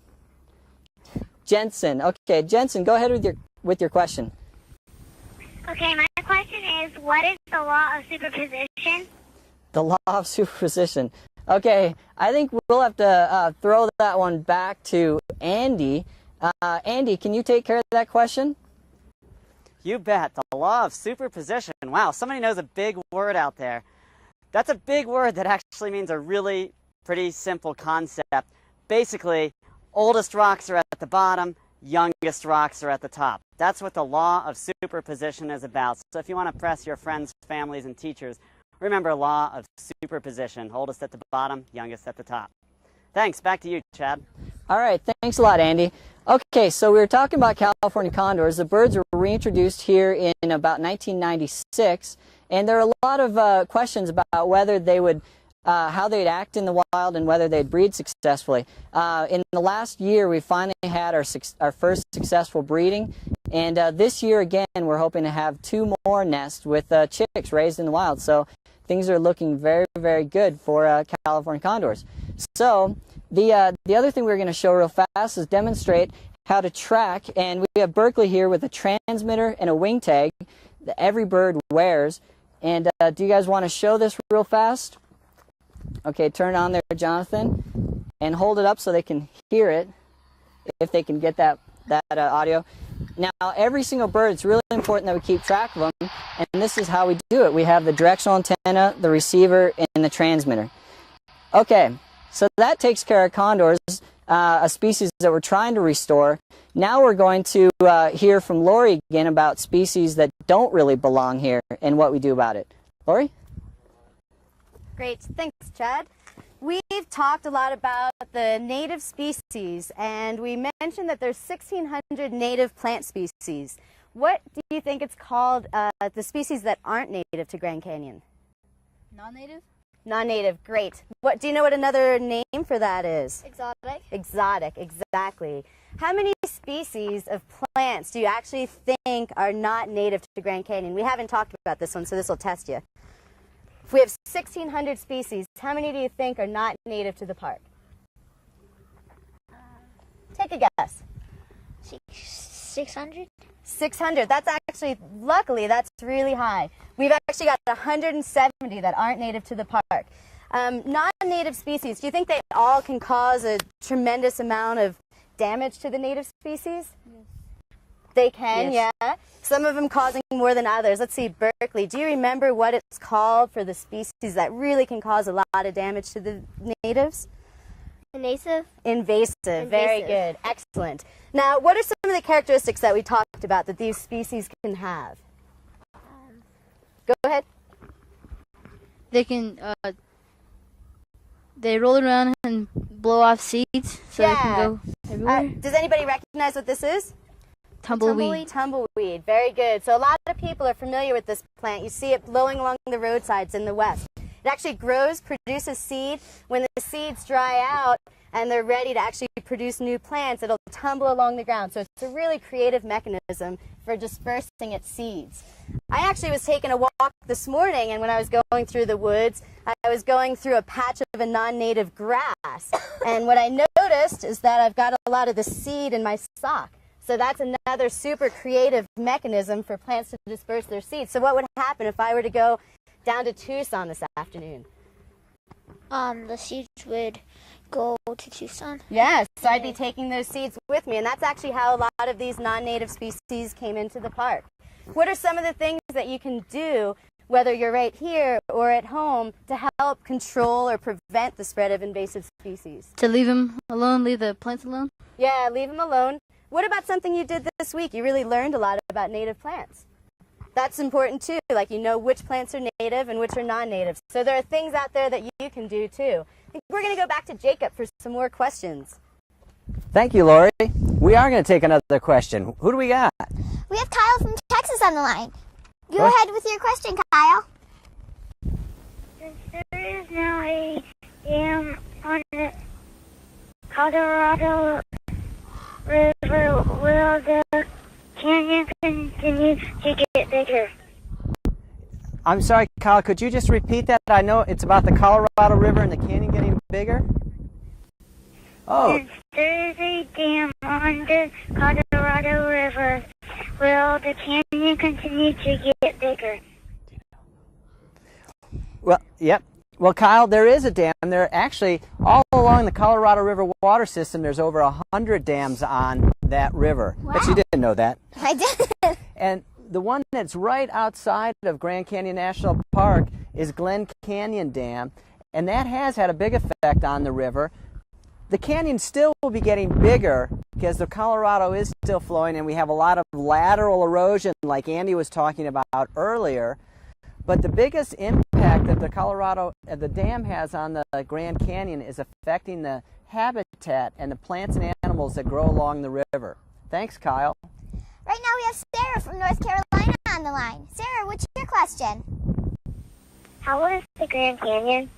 Okay, Jensen, go ahead with your question. Okay, my question is, what is the law of superposition? The law of superposition. Okay, I think we'll have to throw that one back to Andy. Andy, can you take care of that question? You bet. The law of superposition. Wow, somebody knows a big word out there. That's a big word that actually means a really pretty simple concept. Basically, oldest rocks are at the bottom, youngest rocks are at the top. That's what the law of superposition is about. So if you want to press your friends, families, and teachers, remember law of superposition. Oldest at the bottom, youngest at the top. Thanks. Back to you, Chad. All right. Thanks a lot, Andy. Okay, so we were talking about California condors. The birds were reintroduced here in about 1996, and there are a lot of questions about whether they would how they'd act in the wild and whether they'd breed successfully. In the last year, we finally had our first successful breeding, and this year again, we're hoping to have 2 more nests with chicks raised in the wild. So things are looking very, very good for California condors. So the other thing we're going to show real fast is demonstrate how to track, and we have Berkeley here with a transmitter and a wing tag that every bird wears And do you guys want to show this real fast? Okay, turn it on there, Jonathan, and hold it up so they can hear it, if they can get that audio. Now, every single bird, it's really important that we keep track of them, and this is how we do it. We have the directional antenna, the receiver, and the transmitter. Okay, so that takes care of condors, a species that we're trying to restore. Now we're going to hear from Lori again about species that don't really belong here and what we do about it. Lori? Great, thanks, Chad. We've talked a lot about the native species, and we mentioned that there's 1,600 native plant species. What do you think it's called, the species that aren't native to Grand Canyon? Non-native? Non-native, great. Do you know what another name for that is? Exotic. Exotic, exactly. How many species of plants do you actually think are not native to Grand Canyon? We haven't talked about this one, so this will test you. If we have 1,600 species, how many do you think are not native to the park? Take a guess. 600? 600. That's actually, luckily, that's really high. We've actually got 170 that aren't native to the park. Non-native species, do you think they all can cause a tremendous amount of damage to the native species? Yes. They can, yes. Yeah. Some of them causing more than others. Let's see, Berkeley, do you remember what it's called for the species that really can cause a lot of damage to the natives? Invasive. Invasive. Very good. Excellent. Now, what are some of the characteristics that we talked about that these species can have? Go ahead. They can, they roll around and blow off seeds so they can go everywhere. Does anybody recognize what this is? Tumbleweed. Tumbleweed. Very good. So a lot of people are familiar with this plant. You see it blowing along the roadsides in the west. It actually grows, produces seed. When the seeds dry out and they're ready to actually produce new plants, it'll tumble along the ground. So it's a really creative mechanism for dispersing its seeds. I actually was taking a walk this morning, and when I was going through the woods, I was going through a patch of a non-native grass. And what I noticed is that I've got a lot of the seed in my sock. So that's another super creative mechanism for plants to disperse their seeds. So what would happen if I were to go down to Tucson this afternoon? The seeds would go to Tucson. Yes, so I'd be taking those seeds with me, and that's actually how a lot of these non-native species came into the park. What are some of the things that you can do, whether you're right here or at home, to help control or prevent the spread of invasive species? To leave them alone, leave the plants alone? Yeah, leave them alone. What about something you did this week? You really learned a lot about native plants. That's important too, like you know which plants are native and which are non-native. So there are things out there that you can do too. I think we're going to go back to Jacob for some more questions. Thank you, Lori. We are going to take another question. Who do we got? We have Kyle from Texas on the line. Go ahead with your question, Kyle. Since there is now a dam on the Colorado River, will the canyon continue to get bigger? I'm sorry, Kyle, could you just repeat that? I know it's about the Colorado River and the canyon getting bigger. Oh. Since there is a dam on the Colorado River, will the canyon continue to get bigger? Well, yep. Well, Kyle, there is a dam. There are actually, all along the Colorado River water system, there's over 100 dams on that river. Wow. But you didn't know that. I did. And the one that's right outside of Grand Canyon National Park is Glen Canyon Dam, and that has had a big effect on the river. The canyon still will be getting bigger because the Colorado is still flowing, and we have a lot of lateral erosion like Andy was talking about earlier. But the biggest impact that the dam has on the Grand Canyon is affecting the habitat and the plants and animals that grow along the river. Thanks, Kyle. Right now we have Sarah from North Carolina on the line. Sarah, what's your question? How old is the Grand Canyon?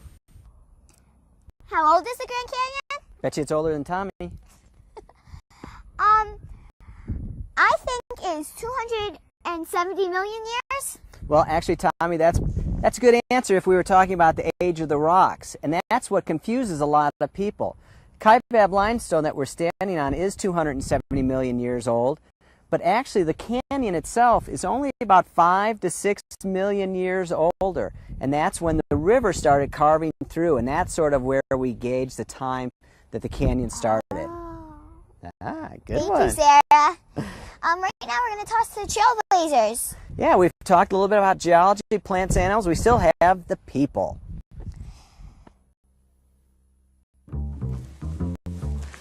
How old is the Grand Canyon? Bet you it's older than Tommy. I think it's 270 million years. Well, actually, Tommy, that's a good answer if we were talking about the age of the rocks, and that's what confuses a lot of people. Kaibab limestone that we're standing on is 270 million years old, but actually the canyon itself is only about 5 to 6 million years older, and that's when the river started carving through, and that's sort of where we gauge the time that the canyon started. Good Thank one. you, Sarah. Right now we're going to toss to the trailblazers. Yeah, we've talked a little bit about geology, plants, animals. We still have the people.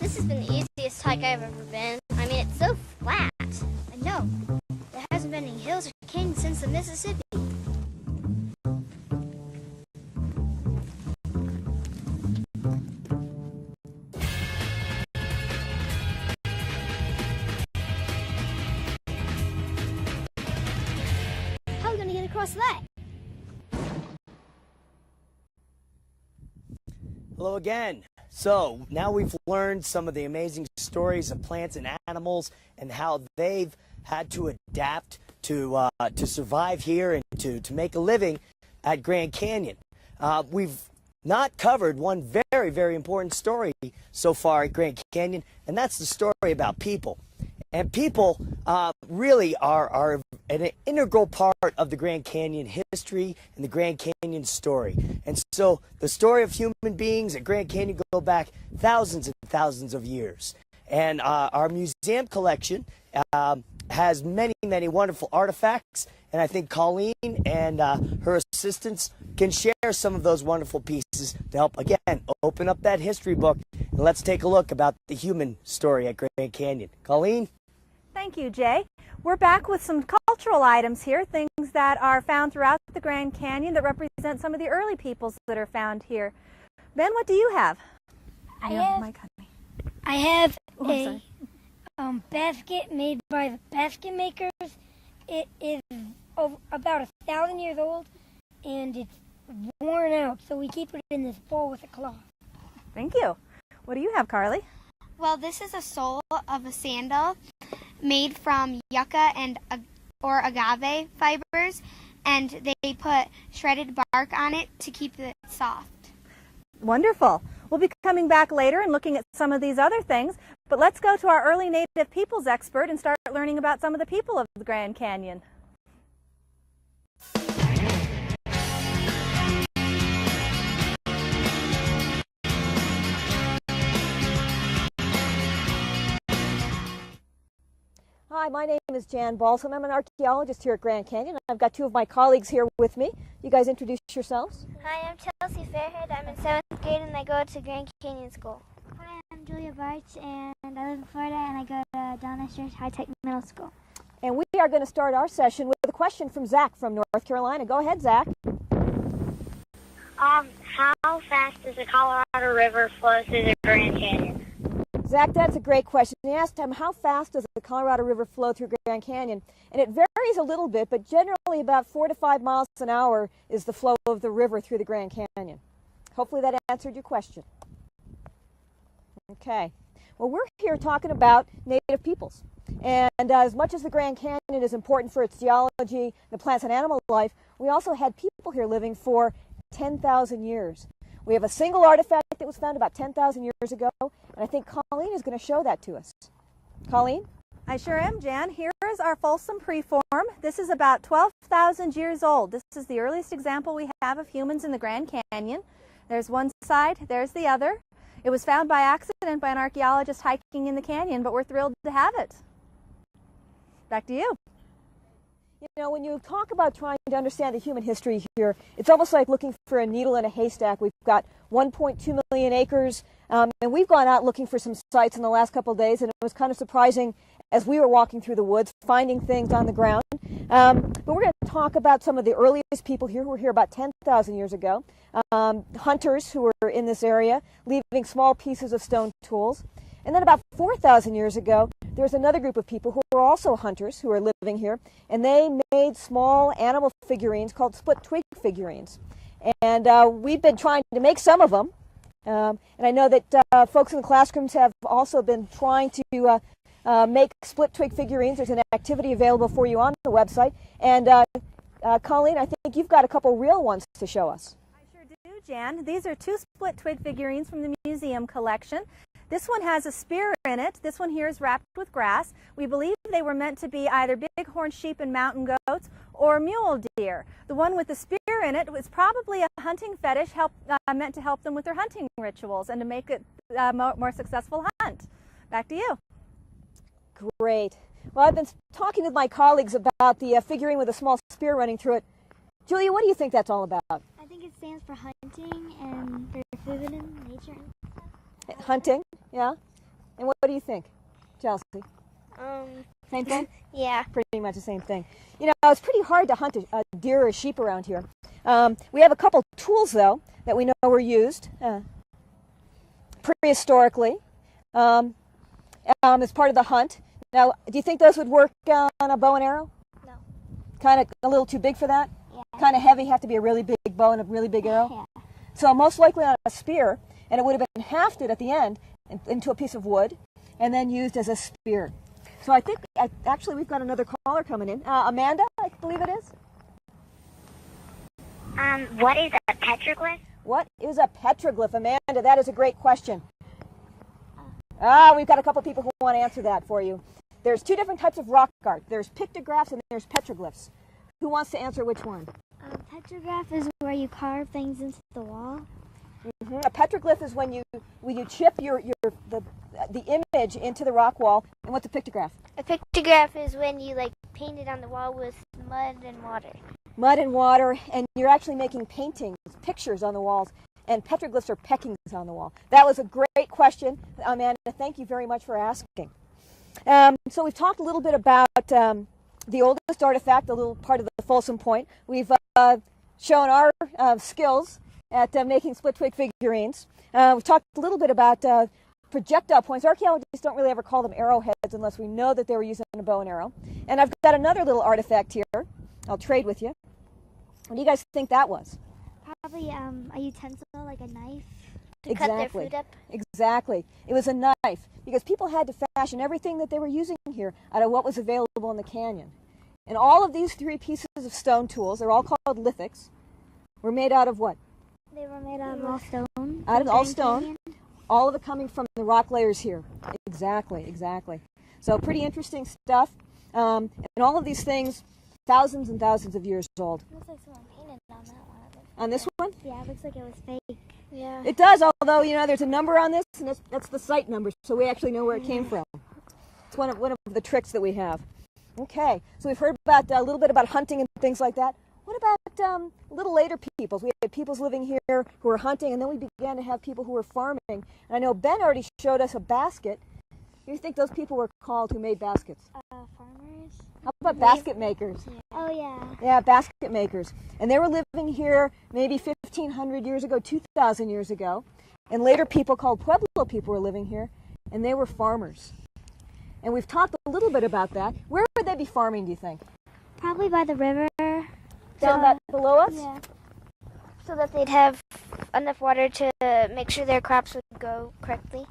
This has been the easiest hike I've ever been. I mean, it's so flat. I know. There hasn't been any hills or canyons since the Mississippi. How are we going to get across that? Hello again. So now we've learned some of the amazing stories of plants and animals and how they've had to adapt to survive here and to make a living at Grand Canyon. We've not covered one very, very important story so far at Grand Canyon, and that's the story about people. And people really are an integral part of the Grand Canyon history and the Grand Canyon story. And so the story of human beings at Grand Canyon go back thousands and thousands of years. And our museum collection has many, many wonderful artifacts. And I think Colleen and her assistants can share some of those wonderful pieces to help, again, open up that history book. And let's take a look about the human story at Grand Canyon. Colleen? Thank you, Jay. We're back with some cultural items here, things that are found throughout the Grand Canyon that represent some of the early peoples that are found here. Ben, what do you have? I have a basket made by the basket makers. It is about 1,000 years old, and it's worn out, so we keep it in this bowl with a cloth. Thank you. What do you have, Carly? Well, this is a sole of a sandal made from yucca or agave fibers, and they put shredded bark on it to keep it soft. Wonderful. We'll be coming back later and looking at some of these other things, but let's go to our early native peoples expert and start learning about some of the people of the Grand Canyon. Hi, my name is Jan Balsam. I'm an archaeologist here at Grand Canyon. I've got two of my colleagues here with me. You guys introduce yourselves. Hi, I'm Chelsea Fairhead. I'm in 7th grade and I go to Grand Canyon School. Hi, I'm Julia Barch and I live in Florida and I go to Donna Church High Tech Middle School. And we are going to start our session with a question from Zach from North Carolina. Go ahead, Zach. How fast does the Colorado River flow through the Grand Canyon? Zach, that's a great question. He asked him, how fast does the Colorado River flow through Grand Canyon? And it varies a little bit, but generally about 4 to 5 miles an hour is the flow of the river through the Grand Canyon. Hopefully that answered your question. Okay. Well, we're here talking about native peoples. And as much as the Grand Canyon is important for its geology, the plants and animal life, we also had people here living for 10,000 years. We have a single artifact that was found about 10,000 years ago, and I think Colleen is going to show that to us. Colleen? I sure am, Jan. Here is our Folsom preform. This is about 12,000 years old. This is the earliest example we have of humans in the Grand Canyon. There's one side, there's the other. It was found by accident by an archaeologist hiking in the canyon, but we're thrilled to have it. Back to you. You know, when you talk about trying to understand the human history here, it's almost like looking for a needle in a haystack. We've got 1.2 million acres, and we've gone out looking for some sites in the last couple of days, and it was kind of surprising as we were walking through the woods, finding things on the ground. But we're going to talk about some of the earliest people here who were here about 10,000 years ago, hunters who were in this area, leaving small pieces of stone tools. And then about 4,000 years ago, there's another group of people who were also hunters who are living here, and they made small animal figurines called split twig figurines. And we've been trying to make some of them, and I know that folks in the classrooms have also been trying to make split twig figurines. There's an activity available for you on the website. And Colleen, I think you've got a couple real ones to show us. I sure do, Jan. These are two split twig figurines from the museum collection. This one has a spear in it. This one here is wrapped with grass. We believe they were meant to be either bighorn sheep and mountain goats or mule deer. The one with the spear in it was probably a hunting fetish meant to help them with their hunting rituals and to make it a more successful hunt. Back to you. Great. Well, I've been talking with my colleagues about the figurine with a small spear running through it. Julia, what do you think that's all about? I think it stands for hunting and for food and nature. Hunting, yeah. And what do you think, Chelsea? Same thing? Yeah. Pretty much the same thing. You know, it's pretty hard to hunt a deer or a sheep around here. We have a couple tools, though, that we know were used prehistorically as part of the hunt. Now, do you think those would work on a bow and arrow? No. Kind of a little too big for that? Yeah. Kind of heavy, have to be a really big bow and a really big arrow? Yeah. So most likely on a spear, and it would have been hafted at the end into a piece of wood and then used as a spear. So I think, actually, we've got another caller coming in. Amanda, I believe it is. What is a petroglyph? What is a petroglyph, Amanda? That is a great question. We've got a couple people who want to answer that for you. There's two different types of rock art. There's pictographs and there's petroglyphs. Who wants to answer which one? Petrograph is where you carve things into the wall. Mm-hmm. A petroglyph is when you chip the image into the rock wall. And what's a pictograph? A pictograph is when you paint it on the wall with mud and water. Mud and water, and you're actually making paintings, pictures on the walls. And petroglyphs are peckings on the wall. That was a great question, Amanda. Thank you very much for asking. So we've talked a little bit about the oldest artifact, a little part of the Folsom Point. We've shown our skills at making split-twig figurines. We've talked a little bit about projectile points. Archaeologists don't really ever call them arrowheads unless we know that they were using a bow and arrow. And I've got another little artifact here. I'll trade with you. What do you guys think that was? Probably a utensil, like a knife, to Exactly. cut their food up. Exactly. It was a knife because people had to fashion everything that they were using here out of what was available in the canyon. And all of these three pieces of stone tools, they're all called lithics, were made out of what? They were made out of all stone. Out of all stone. Canyon. All of it coming from the rock layers here. Exactly, exactly. So pretty interesting stuff. And all of these things, thousands and thousands of years old. Looks like someone painted on that one. On this one? Yeah, it looks like it was fake. Yeah. It does, although, there's a number on this, and that's the site number, so we actually know where it came from. It's one of the tricks that we have. Okay, so we've heard about a little bit about hunting and things like that. What about a little later peoples? We had peoples living here who were hunting, and then we began to have people who were farming. And I know Ben already showed us a basket. What do you think those people were called who made baskets? Farmers. How about basket makers? Yeah. Oh, yeah. Yeah, basket makers. And they were living here maybe 1,500 years ago, 2,000 years ago. And later people called Pueblo people were living here, and they were farmers. And we've talked a little bit about that. Where would they be farming, do you think? Probably by the river. Down that below us? Yeah. So that they'd have enough water to make sure their crops would grow correctly.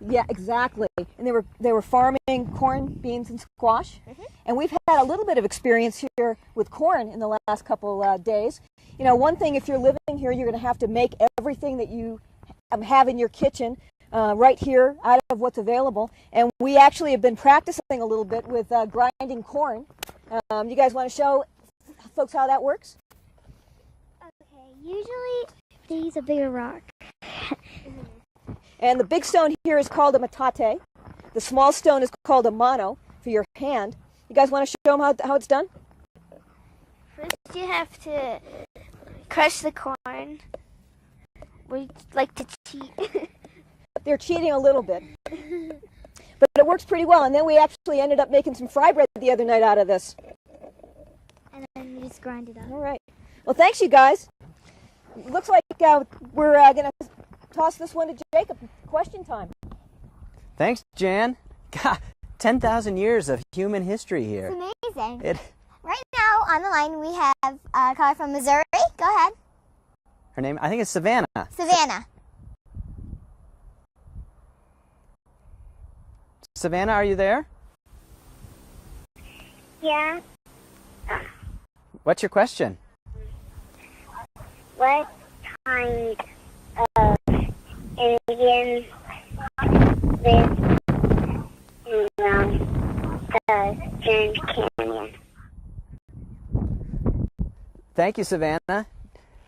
Yeah, exactly. And they were farming corn, beans, and squash. Mm-hmm. And we've had a little bit of experience here with corn in the last couple days. One thing, if you're living here, you're going to have to make everything that you have in your kitchen right here out of what's available. And we actually have been practicing a little bit with grinding corn. You guys want to show folks how that works? Okay, usually they use a bigger rock. And the big stone here is called a metate. The small stone is called a mano for your hand. You guys want to show them how it's done? First you have to crush the corn. We like to cheat. They're cheating a little bit. But it works pretty well. And then we actually ended up making some fry bread the other night out of this. And then you just grind it up. All right. Well, thanks, you guys. Looks like we're going to toss this one to Jacob. Question time. Thanks, Jan. God, 10,000 years of human history here. It's amazing. Right now on the line we have a caller from Missouri. Go ahead. Her name, I think it's Savannah. Savannah. Savannah, are you there? Yeah. What's your question? What kind of Indian live around the Grand Canyon. Thank you, Savannah.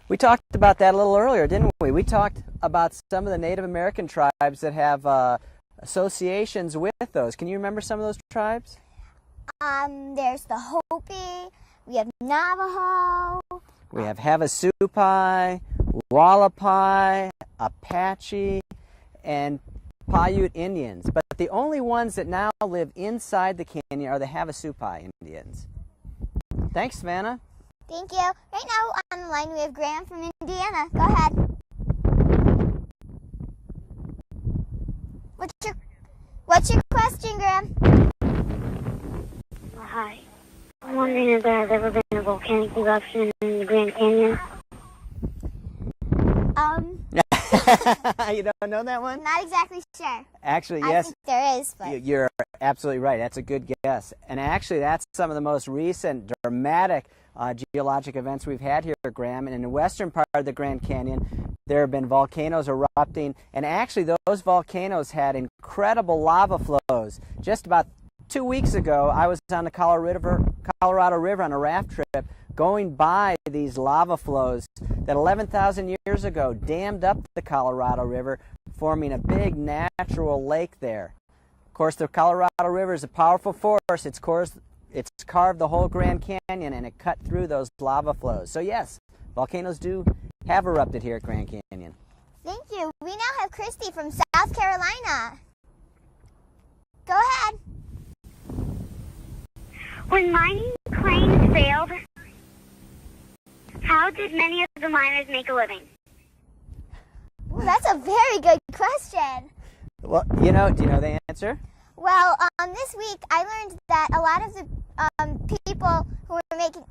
We talked about that a little earlier, didn't we? We talked about some of the Native American tribes that have associations with those. Can you remember some of those tribes? There's the Hopi, we have Navajo. We have Havasupai, Wallapai, Apache, and Paiute Indians. But the only ones that now live inside the canyon are the Havasupai Indians. Thanks, Savannah. Thank you. Right now on the line we have Graham from Indiana. Go ahead. What's your question, Graham? Hi. I'm wondering if there has ever been a volcanic eruption in the Grand Canyon. You don't know that one? Not exactly sure. Actually, I yes. think there is, but You're absolutely right. That's a good guess. And actually, that's some of the most recent dramatic geologic events we've had here, Graham. And in the western part of the Grand Canyon, there have been volcanoes erupting. And actually, those volcanoes had incredible lava flows. Just about 2 weeks ago, I was on the Colorado River on a raft trip going by these lava flows that 11,000 years ago dammed up the Colorado River, forming a big natural lake there. Of course, the Colorado River is a powerful force. It's carved the whole Grand Canyon, and it cut through those lava flows. So yes, volcanoes do have erupted here at Grand Canyon. thank you. We now have Christy from South Carolina. Go ahead. When mining claims failed, how did many of the miners make a living? Ooh, that's a very good question. Well, do you know the answer? Well, this week I learned that a lot of the people who were making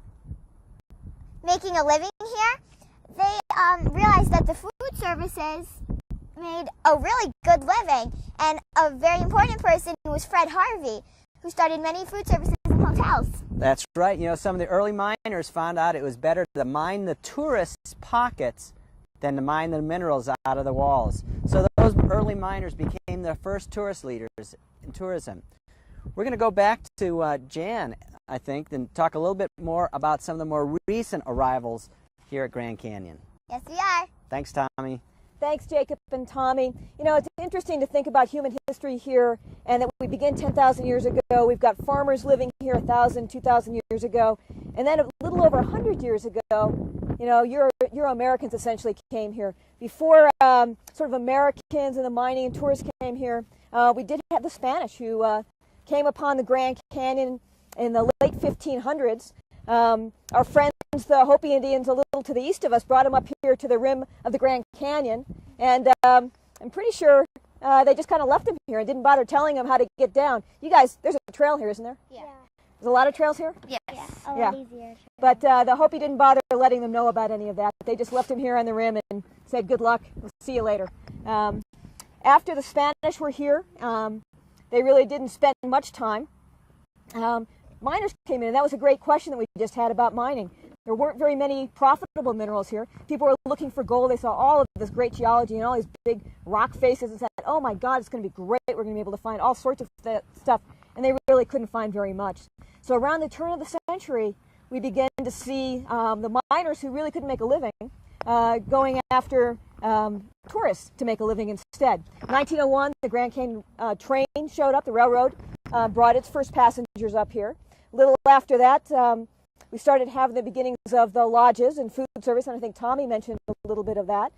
a living here, they realized that the food services made a really good living, and a very important person was Fred Harvey, who started many food services and hotels. That's right. Some of the early miners found out it was better to mine the tourists' pockets than to mine the minerals out of the walls. So those early miners became the first tourist leaders in tourism. We're going to go back to Jan, I think, and talk a little bit more about some of the more recent arrivals here at Grand Canyon. Yes, we are. Thanks, Tommy. Thanks, Jacob and Tommy. It's interesting to think about human history here, and that we begin 10,000 years ago. We've got farmers living here 1,000, 2,000 years ago, and then a little over 100 years ago, Euro-Americans essentially came here. Before sort of Americans and the mining and tourists came here, we did have the Spanish who came upon the Grand Canyon in the late 1500s. Our friends, the Hopi Indians, a little to the east of us, brought them up here to the rim of the Grand Canyon, and I'm pretty sure they just kind of left them here and didn't bother telling them how to get down. You guys, there's a trail here, isn't there? Yeah. There's a lot of trails here? Yes. A Yeah. lot easier. But the Hopi didn't bother letting them know about any of that. They just left them here on the rim and said, good luck, we'll see you later. After the Spanish were here, they really didn't spend much time. Miners came in, and that was a great question that we just had about mining. There weren't very many profitable minerals here. People were looking for gold. They saw all of this great geology and all these big rock faces and said, oh my God, it's going to be great. We're going to be able to find all sorts of stuff. And they really couldn't find very much. So around the turn of the century, we began to see the miners who really couldn't make a living going after tourists to make a living instead. 1901, the Grand Canyon train showed up, the railroad brought its first passengers up here. A little after that, we started having the beginnings of the lodges and food service, and I think Tommy mentioned a little bit of that.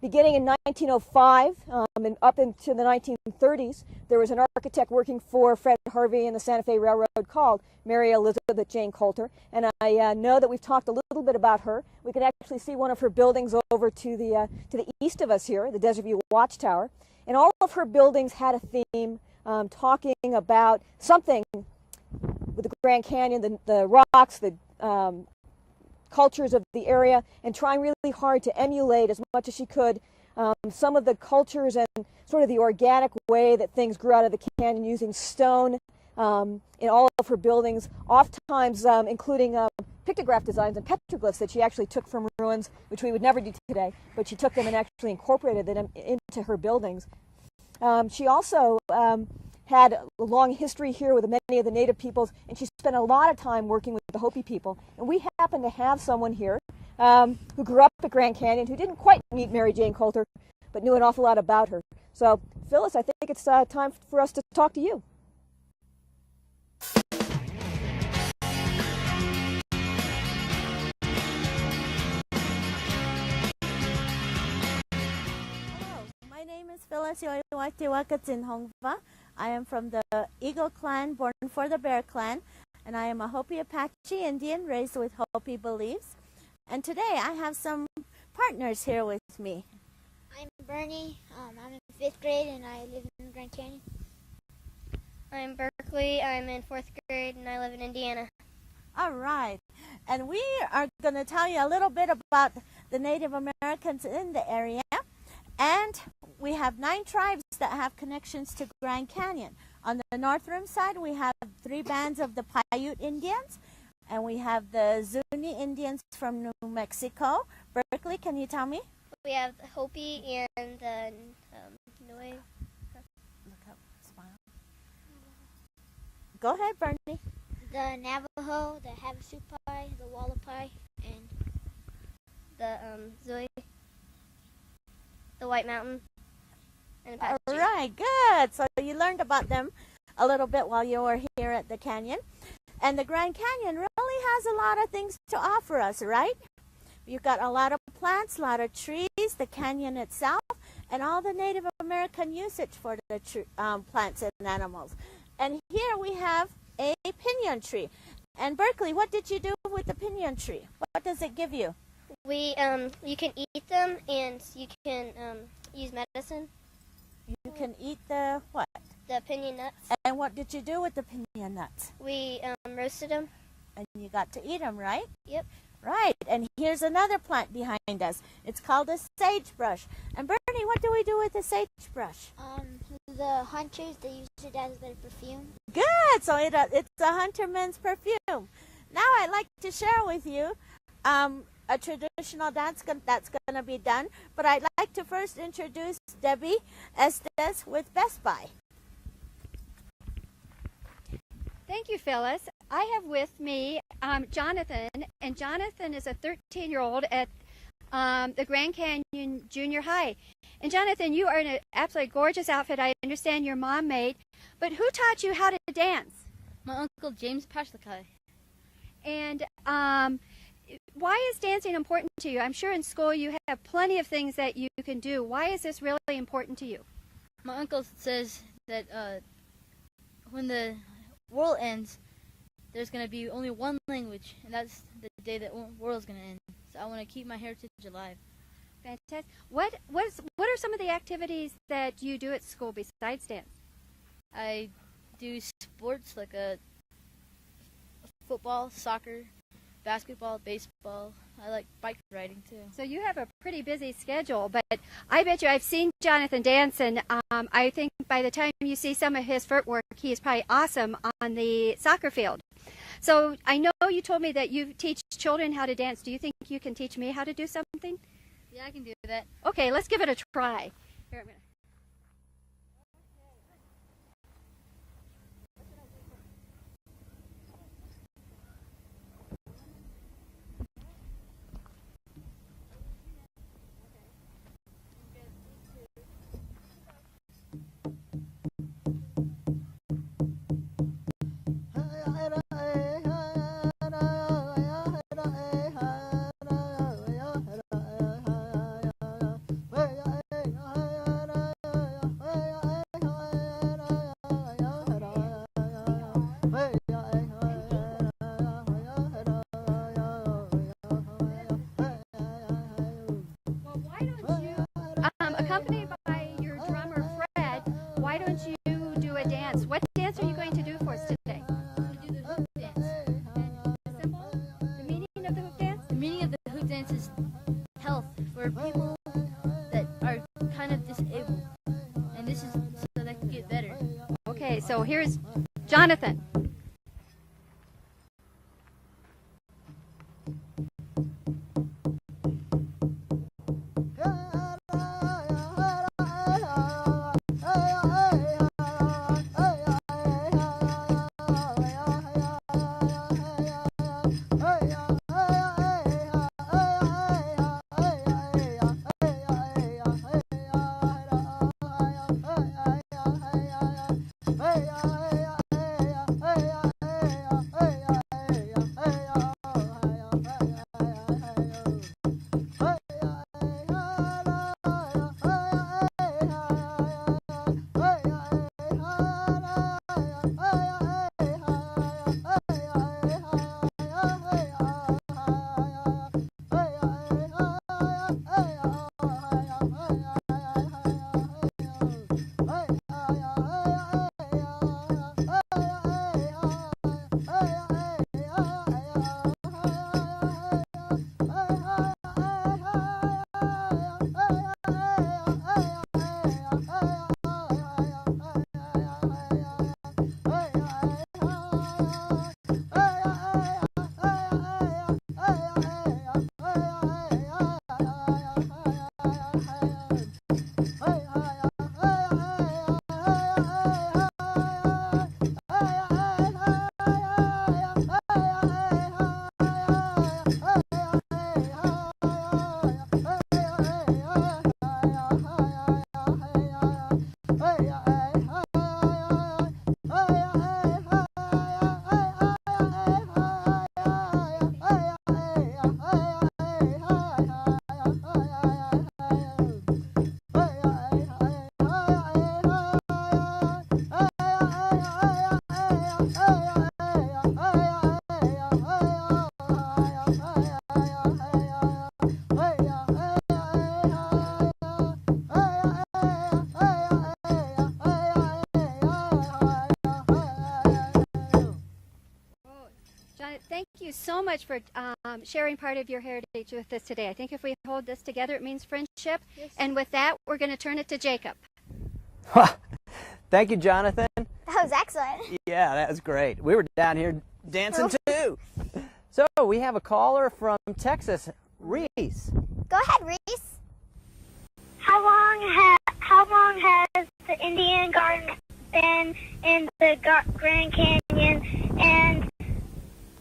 Beginning in 1905 and up into the 1930s, there was an architect working for Fred Harvey and the Santa Fe Railroad called Mary Elizabeth Jane Coulter, and I know that we've talked a little bit about her. We can actually see one of her buildings over to the east of us here, the Desert View Watchtower, and all of her buildings had a theme talking about something with the Grand Canyon, the rocks, the cultures of the area, and trying really hard to emulate as much as she could some of the cultures and sort of the organic way that things grew out of the canyon, using stone in all of her buildings, oftentimes including pictograph designs and petroglyphs that she actually took from ruins, which we would never do today, but she took them and actually incorporated them into her buildings. She also had a long history here with many of the native peoples, and she spent a lot of time working with the Hopi people. And we happen to have someone here who grew up at Grand Canyon, who didn't quite meet Mary Jane Coulter, but knew an awful lot about her. So, Phyllis, I think it's time for us to talk to you. My name is Phyllis Yoiwatiwakatsinhongva. I am from the Eagle clan, born for the Bear clan, and I am a Hopi Apache Indian raised with Hopi beliefs. And today I have some partners here with me. I'm Bernie. I'm in 5th grade and I live in Grand Canyon. I'm Berkeley. I'm in 4th grade and I live in Indiana. All right. And we are going to tell you a little bit about the Native Americans in the area. And we have 9 tribes that have connections to Grand Canyon. On the North Rim side, we have 3 bands of the Paiute Indians, and we have the Zuni Indians from New Mexico. Berkeley, can you tell me? We have the Hopi and the Nui. Look up, smile. Go ahead, Bernie. The Navajo, the Havasupai, the Wallapai, and the Zoi. The White Mountain. And All right, good. So you learned about them a little bit while you were here at the canyon. And the Grand Canyon really has a lot of things to offer us, right? You've got a lot of plants, a lot of trees, the canyon itself, and all the Native American usage for the plants and animals. And here we have a pinyon tree. And Berkeley, what did you do with the pinyon tree? What does it give you? You can eat them and you can use medicine. You can eat the what? The pinyon nuts. And what did you do with the pinyon nuts? We roasted them. And you got to eat them, right? Yep. Right. And here's another plant behind us. It's called a sagebrush. And Bernie, what do we do with the sagebrush? The hunters, they use it as their perfume. Good. So it's a hunterman's perfume. Now I'd like to share with you a traditional dance that's going to be done, but I'd like to first introduce Debbie Estes with Best Buy. Thank you, Phyllis. I have with me Jonathan, and Jonathan is a 13-year-old at the Grand Canyon Junior High. And Jonathan, you are in an absolutely gorgeous outfit. I understand your mom made, but who taught you how to dance? My uncle James Pashlakai. And why is dancing important to you? I'm sure in school you have plenty of things that you can do. Why is this really important to you? My uncle says that when the world ends, there's going to be only one language, and that's the day that the world's going to end. So I want to keep my heritage alive. Fantastic. What are some of the activities that you do at school besides dance? I do sports like football, soccer, basketball, baseball. I like bike riding too. So you have a pretty busy schedule, but I bet you I've seen Jonathan dance, and I think by the time you see some of his footwork, he is probably awesome on the soccer field. So I know you told me that you teach children how to dance. Do you think you can teach me how to do something? Yeah, I can do that. Okay, let's give it a try. Here, I'm gonna. Accompanied by your drummer Fred, why don't you do a dance? What dance are you going to do for us today? I'm going to do the hoop dance. The symbol? The meaning of the hoop dance? The meaning of the hoop dance is health for people that are kind of disabled. And this is so they can get better. Okay, so here's Jonathan. much for sharing part of your heritage with us today. I think if we hold this together, it means friendship. Yes. And with that, we're going to turn it to Jacob. Thank you, Jonathan. That was excellent. Yeah, that was great. We were down here dancing too. So we have a caller from Texas, Reese. Go ahead, Reese. How long has the Indian Garden been in the Grand Canyon, and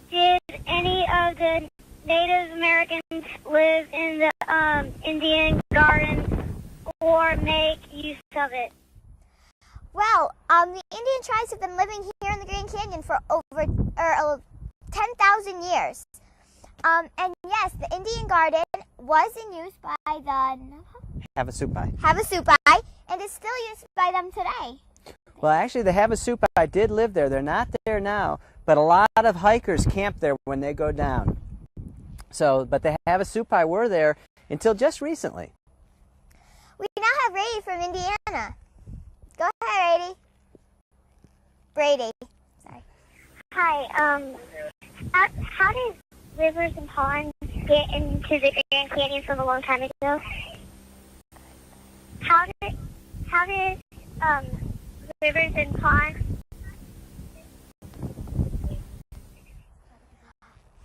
did any of the Native Americans live in the Indian Garden or make use of it? Well, the Indian tribes have been living here in the Grand Canyon for over 10,000 years. And yes, the Indian Garden was in use by the Havasupai, and is still used by them today. Well, actually, the Havasupai did live there. They're not there now, but a lot of hikers camp there when they go down. So, but the Havasupai were there until just recently. We now have Brady from Indiana. Go ahead, Brady. Sorry. Hi. How did rivers and ponds get into the Grand Canyon from a long time ago? How did rivers and ponds?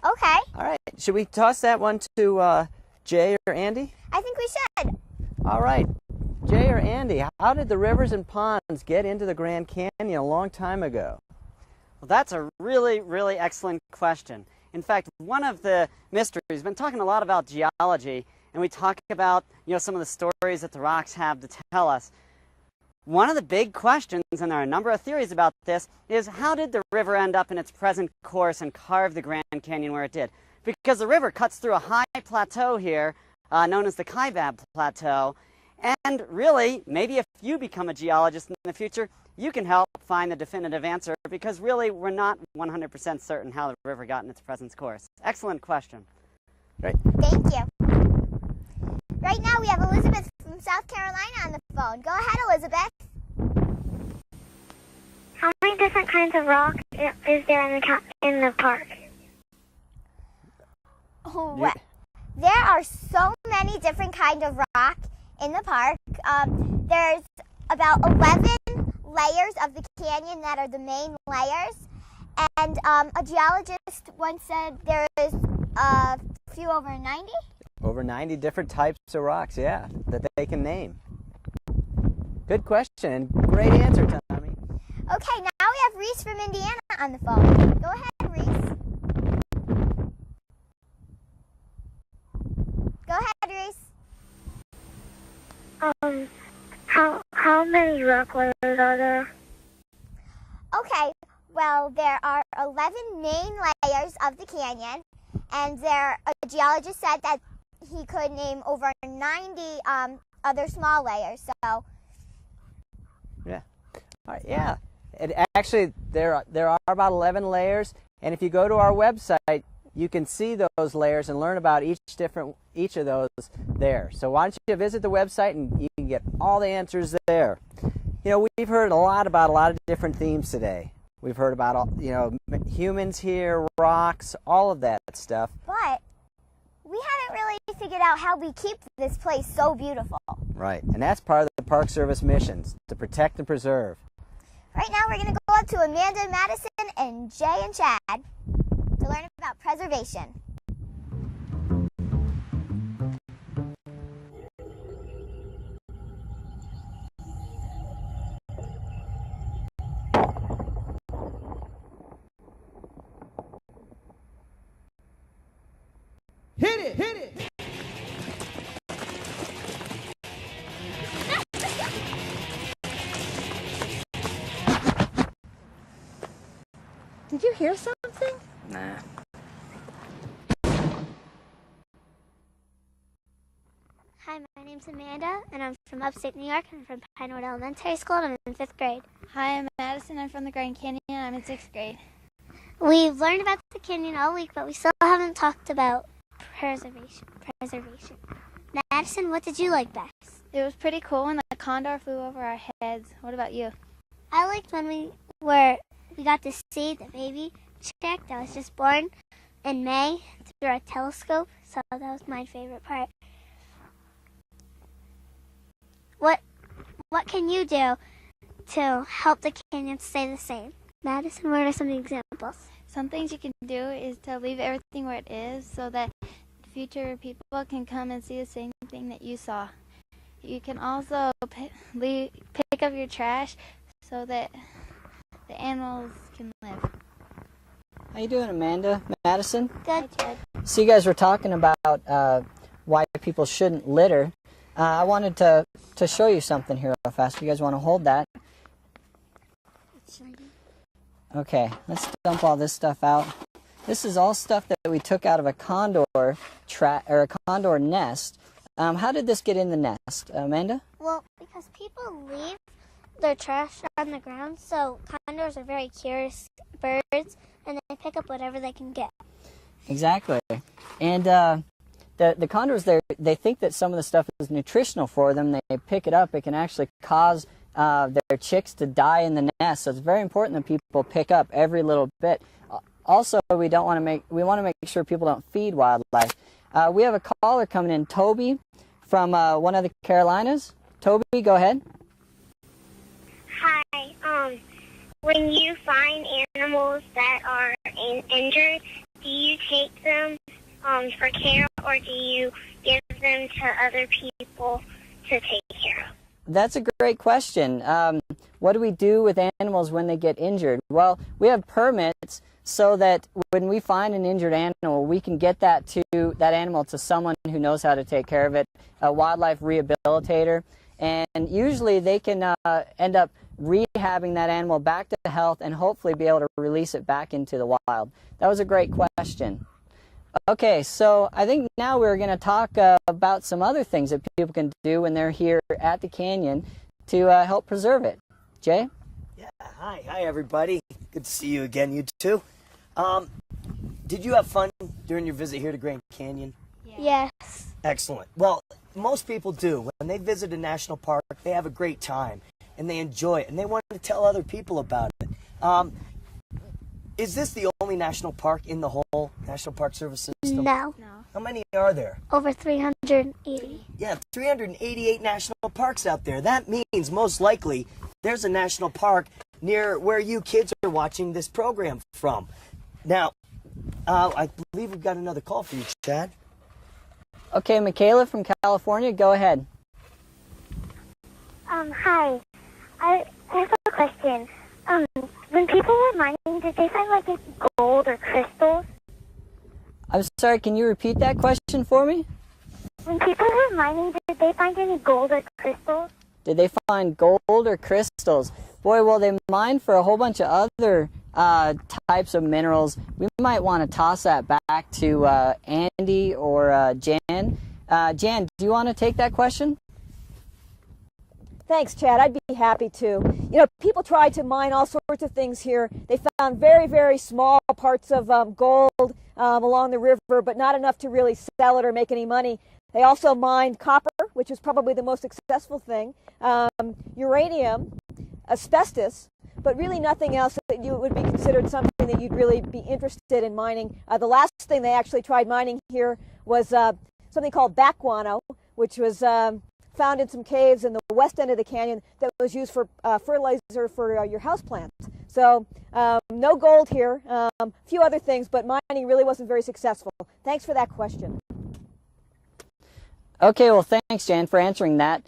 Okay. All right. Should we toss that one to Jay or Andy? I think we should. All right. Jay or Andy, how did the rivers and ponds get into the Grand Canyon a long time ago? Well, that's a really, really excellent question. In fact, one of the mysteries, we've been talking a lot about geology, and we talk about, some of the stories that the rocks have to tell us. One of the big questions, and there are a number of theories about this, is how did the river end up in its present course and carve the Grand Canyon where it did? Because the river cuts through a high plateau here, known as the Kaibab Plateau, and really, maybe if you become a geologist in the future, you can help find the definitive answer, because really we're not 100% certain how the river got in its present course. Excellent question. Right. Thank you. Right now we have Elizabeth from South Carolina on the phone. Go ahead, Elizabeth. How many different kinds of rock is there in the park? Oh, well, there are so many different kinds of rock in the park. There's about 11 layers of the canyon that are the main layers. And a geologist once said there is a few over 90? Over 90 different types of rocks, yeah, that they can name. Good question and great answer, Tommy. Okay, now we have Reese from Indiana on the phone. Go ahead, Reese. Go ahead, Reese. How many rock layers are there? Okay, well, there are 11 main layers of the canyon, and a geologist said that he could name over 90 other small layers. So. Yeah. All right, yeah. And actually, there are about 11 layers, and if you go to our website, you can see those layers and learn about each of those there. So why don't you visit the website and you can get all the answers there. We've heard a lot about a lot of different themes today. We've heard about humans here, rocks, all of that stuff. But we haven't really figured out how we keep this place so beautiful. Right, and that's part of the Park Service missions, to protect and preserve. Right now we're going to go up to Amanda, Madison, and Jay and Chad to learn about preservation. Hit it! Hit it! Did you hear something? Nah. Hi, my name's Amanda, and I'm from upstate New York. I'm from Pinewood Elementary School, and I'm in 5th grade. Hi, I'm Madison. I'm from the Grand Canyon. I'm in 6th grade. We've learned about the canyon all week, but we still haven't talked about preservation. Madison, what did you like best? It was pretty cool when the condor flew over our heads. What about you? I liked when we got to see the baby chick that was just born, in May through a telescope, so that was my favorite part. What can you do to help the canyon stay the same? Madison, what are some examples? Some things you can do is to leave everything where it is so that future people can come and see the same thing that you saw. You can also pick up your trash so that the animals can live. How you doing, Amanda? Madison? Good. So you guys were talking about why people shouldn't litter. I wanted to show you something here real fast. You guys want to hold that? Okay, let's dump all this stuff out. This is all stuff that we took out of a condor nest. How did this get in the nest, Amanda? Well, because people leave their trash on the ground, so condors are very curious birds, and they pick up whatever they can get. Exactly. And the condors, they think that some of the stuff is nutritional for them. They pick it up. It can actually cause their chicks to die in the nest. So it's very important that people pick up every little bit. Also, we want to make sure people don't feed wildlife. We have a caller coming in, Toby, from one of the Carolinas. Toby, go ahead. Hi. When you find animals that are injured, do you take them for care, or do you give them to other people to take care of? That's a great question. What do we do with animals when they get injured? Well, we have permits so that when we find an injured animal, we can get that animal to someone who knows how to take care of it, a wildlife rehabilitator, and usually they can end up rehabbing that animal back to health and hopefully be able to release it back into the wild. That was a great question. Okay, so I think now we're going to talk about some other things that people can do when they're here at the canyon to help preserve it. Jay? Yeah, hi everybody. Good to see you again, you two. Did you have fun during your visit here to Grand Canyon? Yes. Excellent. Well, most people do. When they visit a national park, they have a great time, and they enjoy it, and they want to tell other people about it. Is this the only national park in the whole National Park Service system? No. How many are there? Over 380. Yeah, 388 national parks out there. That means most likely there's a national park near where you kids are watching this program from. Now, I believe we've got another call for you, Chad. Okay, Michaela from California, go ahead. Hi. I have a question. When people were mining, did they find like gold or crystals? I'm sorry, can you repeat that question for me? When people were mining, did they find any gold or crystals? Did they find gold or crystals? Boy, well, they mined for a whole bunch of other types of minerals. We might want to toss that back to Andy or Jan. Jan, do you want to take that question? Thanks, Chad. I'd be happy to. You know, people tried to mine all sorts of things here. They found very, very small parts of gold along the river, but not enough to really sell it or make any money. They also mined copper, which was probably the most successful thing, uranium, asbestos, but really nothing else that you would be considered something that you'd really be interested in mining. The last thing they actually tried mining here was something called back guano, which was found in some caves in the west end of the canyon that was used for fertilizer for your houseplants. So no gold here, a few other things, but mining really wasn't very successful. Thanks for that question. Okay, well, thanks, Jan, for answering that.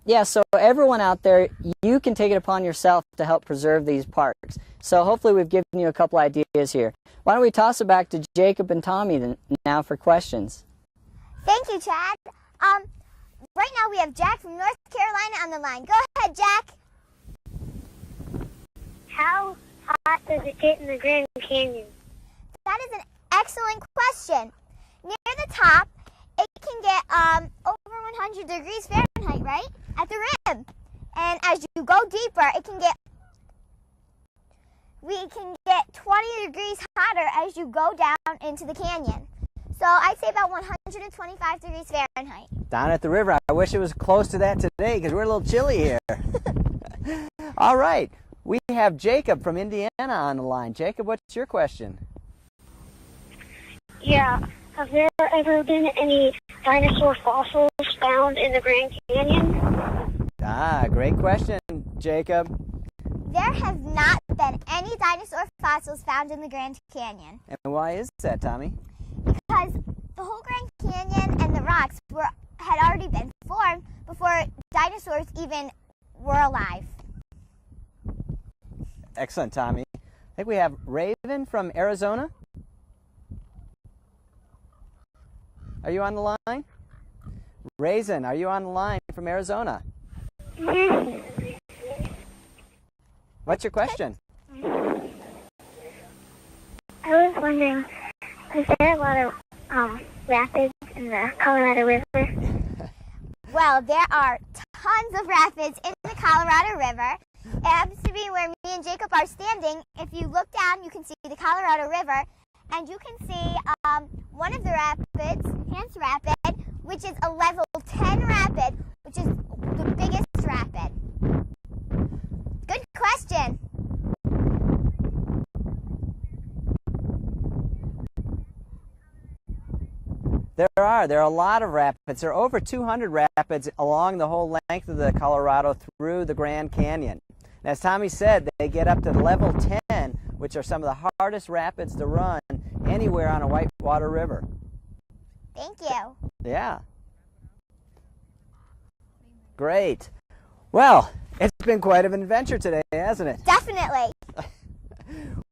Yeah, so everyone out there, you can take it upon yourself to help preserve these parks. So hopefully we've given you a couple ideas here. Why don't we toss it back to Jacob and Tommy now for questions? Thank you, Chad. Right now we have Jack from North Carolina on the line. Go ahead, Jack. How hot does it get in the Grand Canyon? That is an excellent question. Near the top, it can get over 100 degrees Fahrenheit, right? At the rim. And as you go deeper, we can get 20 degrees hotter as you go down into the canyon. So I'd say about 125 degrees Fahrenheit. Down at the river. I wish it was close to that today because we're a little chilly here. All right. We have Jacob from Indiana on the line. Jacob, what's your question? Yeah. Have there ever been any dinosaur fossils found in the Grand Canyon? Ah, great question, Jacob. There have not been any dinosaur fossils found in the Grand Canyon. And why is that, Tommy? Because the whole Grand Canyon and the rocks had already been formed before dinosaurs even were alive. Excellent, Tommy. I think we have Raven from Arizona. Are you on the line? Raisin, are you on the line from Arizona? What's your question? I was wondering, is there a lot of rapids in the Colorado River? Well, there are tons of rapids in the Colorado River. It happens to be where me and Jacob are standing. If you look down, you can see the Colorado River, and you can see one of the rapids, Hans Rapid, which is a level 10 rapid, which is the biggest rapid. Good question. There are a lot of rapids. There are over 200 rapids along the whole length of the Colorado through the Grand Canyon. And as Tommy said, they get up to level 10, which are some of the hardest rapids to run anywhere on a whitewater river. Thank you. Yeah. Great. Well, it's been quite an adventure today, hasn't it? Definitely.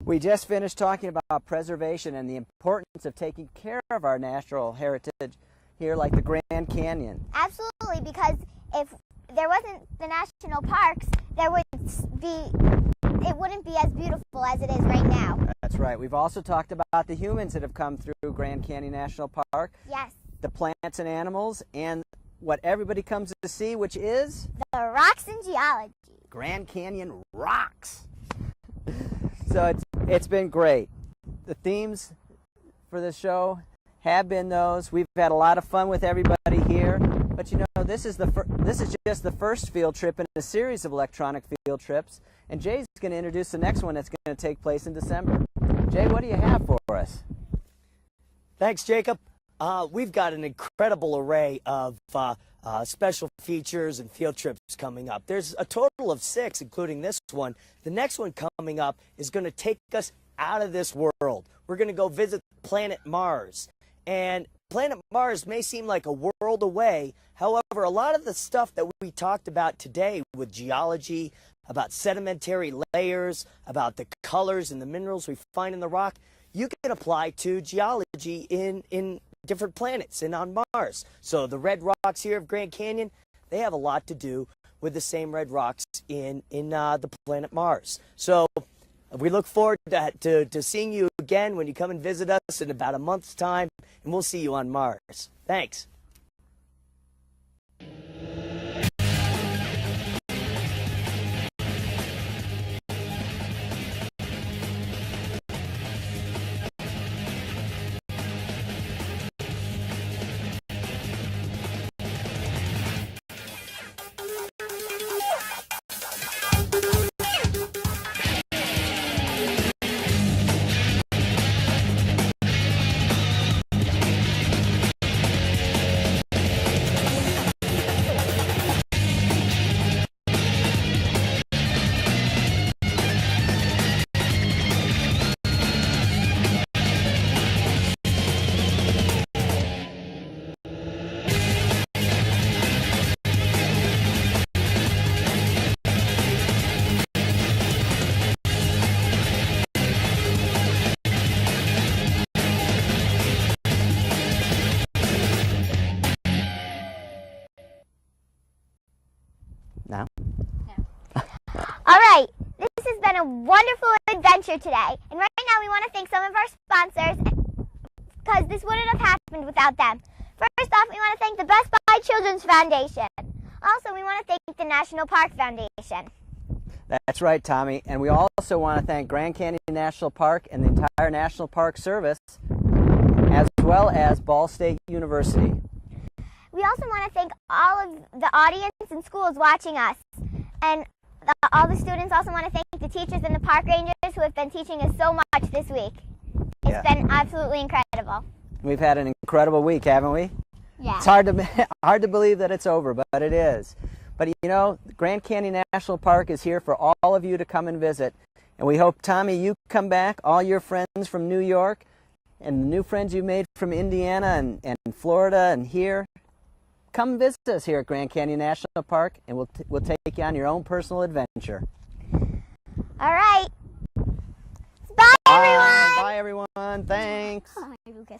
We just finished talking about preservation and the importance of taking care of our natural heritage here, like the Grand Canyon. Absolutely, because if there wasn't the national parks, it wouldn't be as beautiful as it is right now. That's right. We've also talked about the humans that have come through Grand Canyon National Park. Yes. The plants and animals, and what everybody comes to see, which is the rocks in geology. Grand Canyon rocks. So it's been great. The themes for the show have been those. We've had a lot of fun with everybody here. But you know, this is just the first field trip in a series of electronic field trips. And Jay's going to introduce the next one that's going to take place in December. Jay, what do you have for us? Thanks, Jacob. We've got an incredible array of special features and field trips coming up. There's a total of 6, including this one. The next one coming up is going to take us out of this world. We're going to go visit planet Mars. And planet Mars may seem like a world away. However, a lot of the stuff that we talked about today with geology, about sedimentary layers, about the colors and the minerals we find in the rock, you can apply to geology in different planets and on Mars. So the red rocks here of Grand Canyon, they have a lot to do with the same red rocks in the planet Mars. So we look forward to seeing you again when you come and visit us in about a month's time, and we'll see you on Mars. Thanks. Now? All right, this has been a wonderful adventure today. And right now we want to thank some of our sponsors because this wouldn't have happened without them. First off, we want to thank the Best Buy Children's Foundation. Also, we want to thank the National Park Foundation. That's right, Tommy. And we also want to thank Grand Canyon National Park and the entire National Park Service, as well as Ball State University. We also want to thank all of the audience and schools watching us. And all the students also want to thank the teachers and the park rangers who have been teaching us so much this week. It's been absolutely incredible. We've had an incredible week, haven't we? Yeah. It's hard to believe that it's over, but it is. But you know, Grand Canyon National Park is here for all of you to come and visit. And we hope, Tommy, you come back, all your friends from New York, and the new friends you made from Indiana and Florida and here. Come visit us here at Grand Canyon National Park, and we'll take you on your own personal adventure. All right. Bye, everyone. Bye, everyone. Thanks. Oh, my Lucas.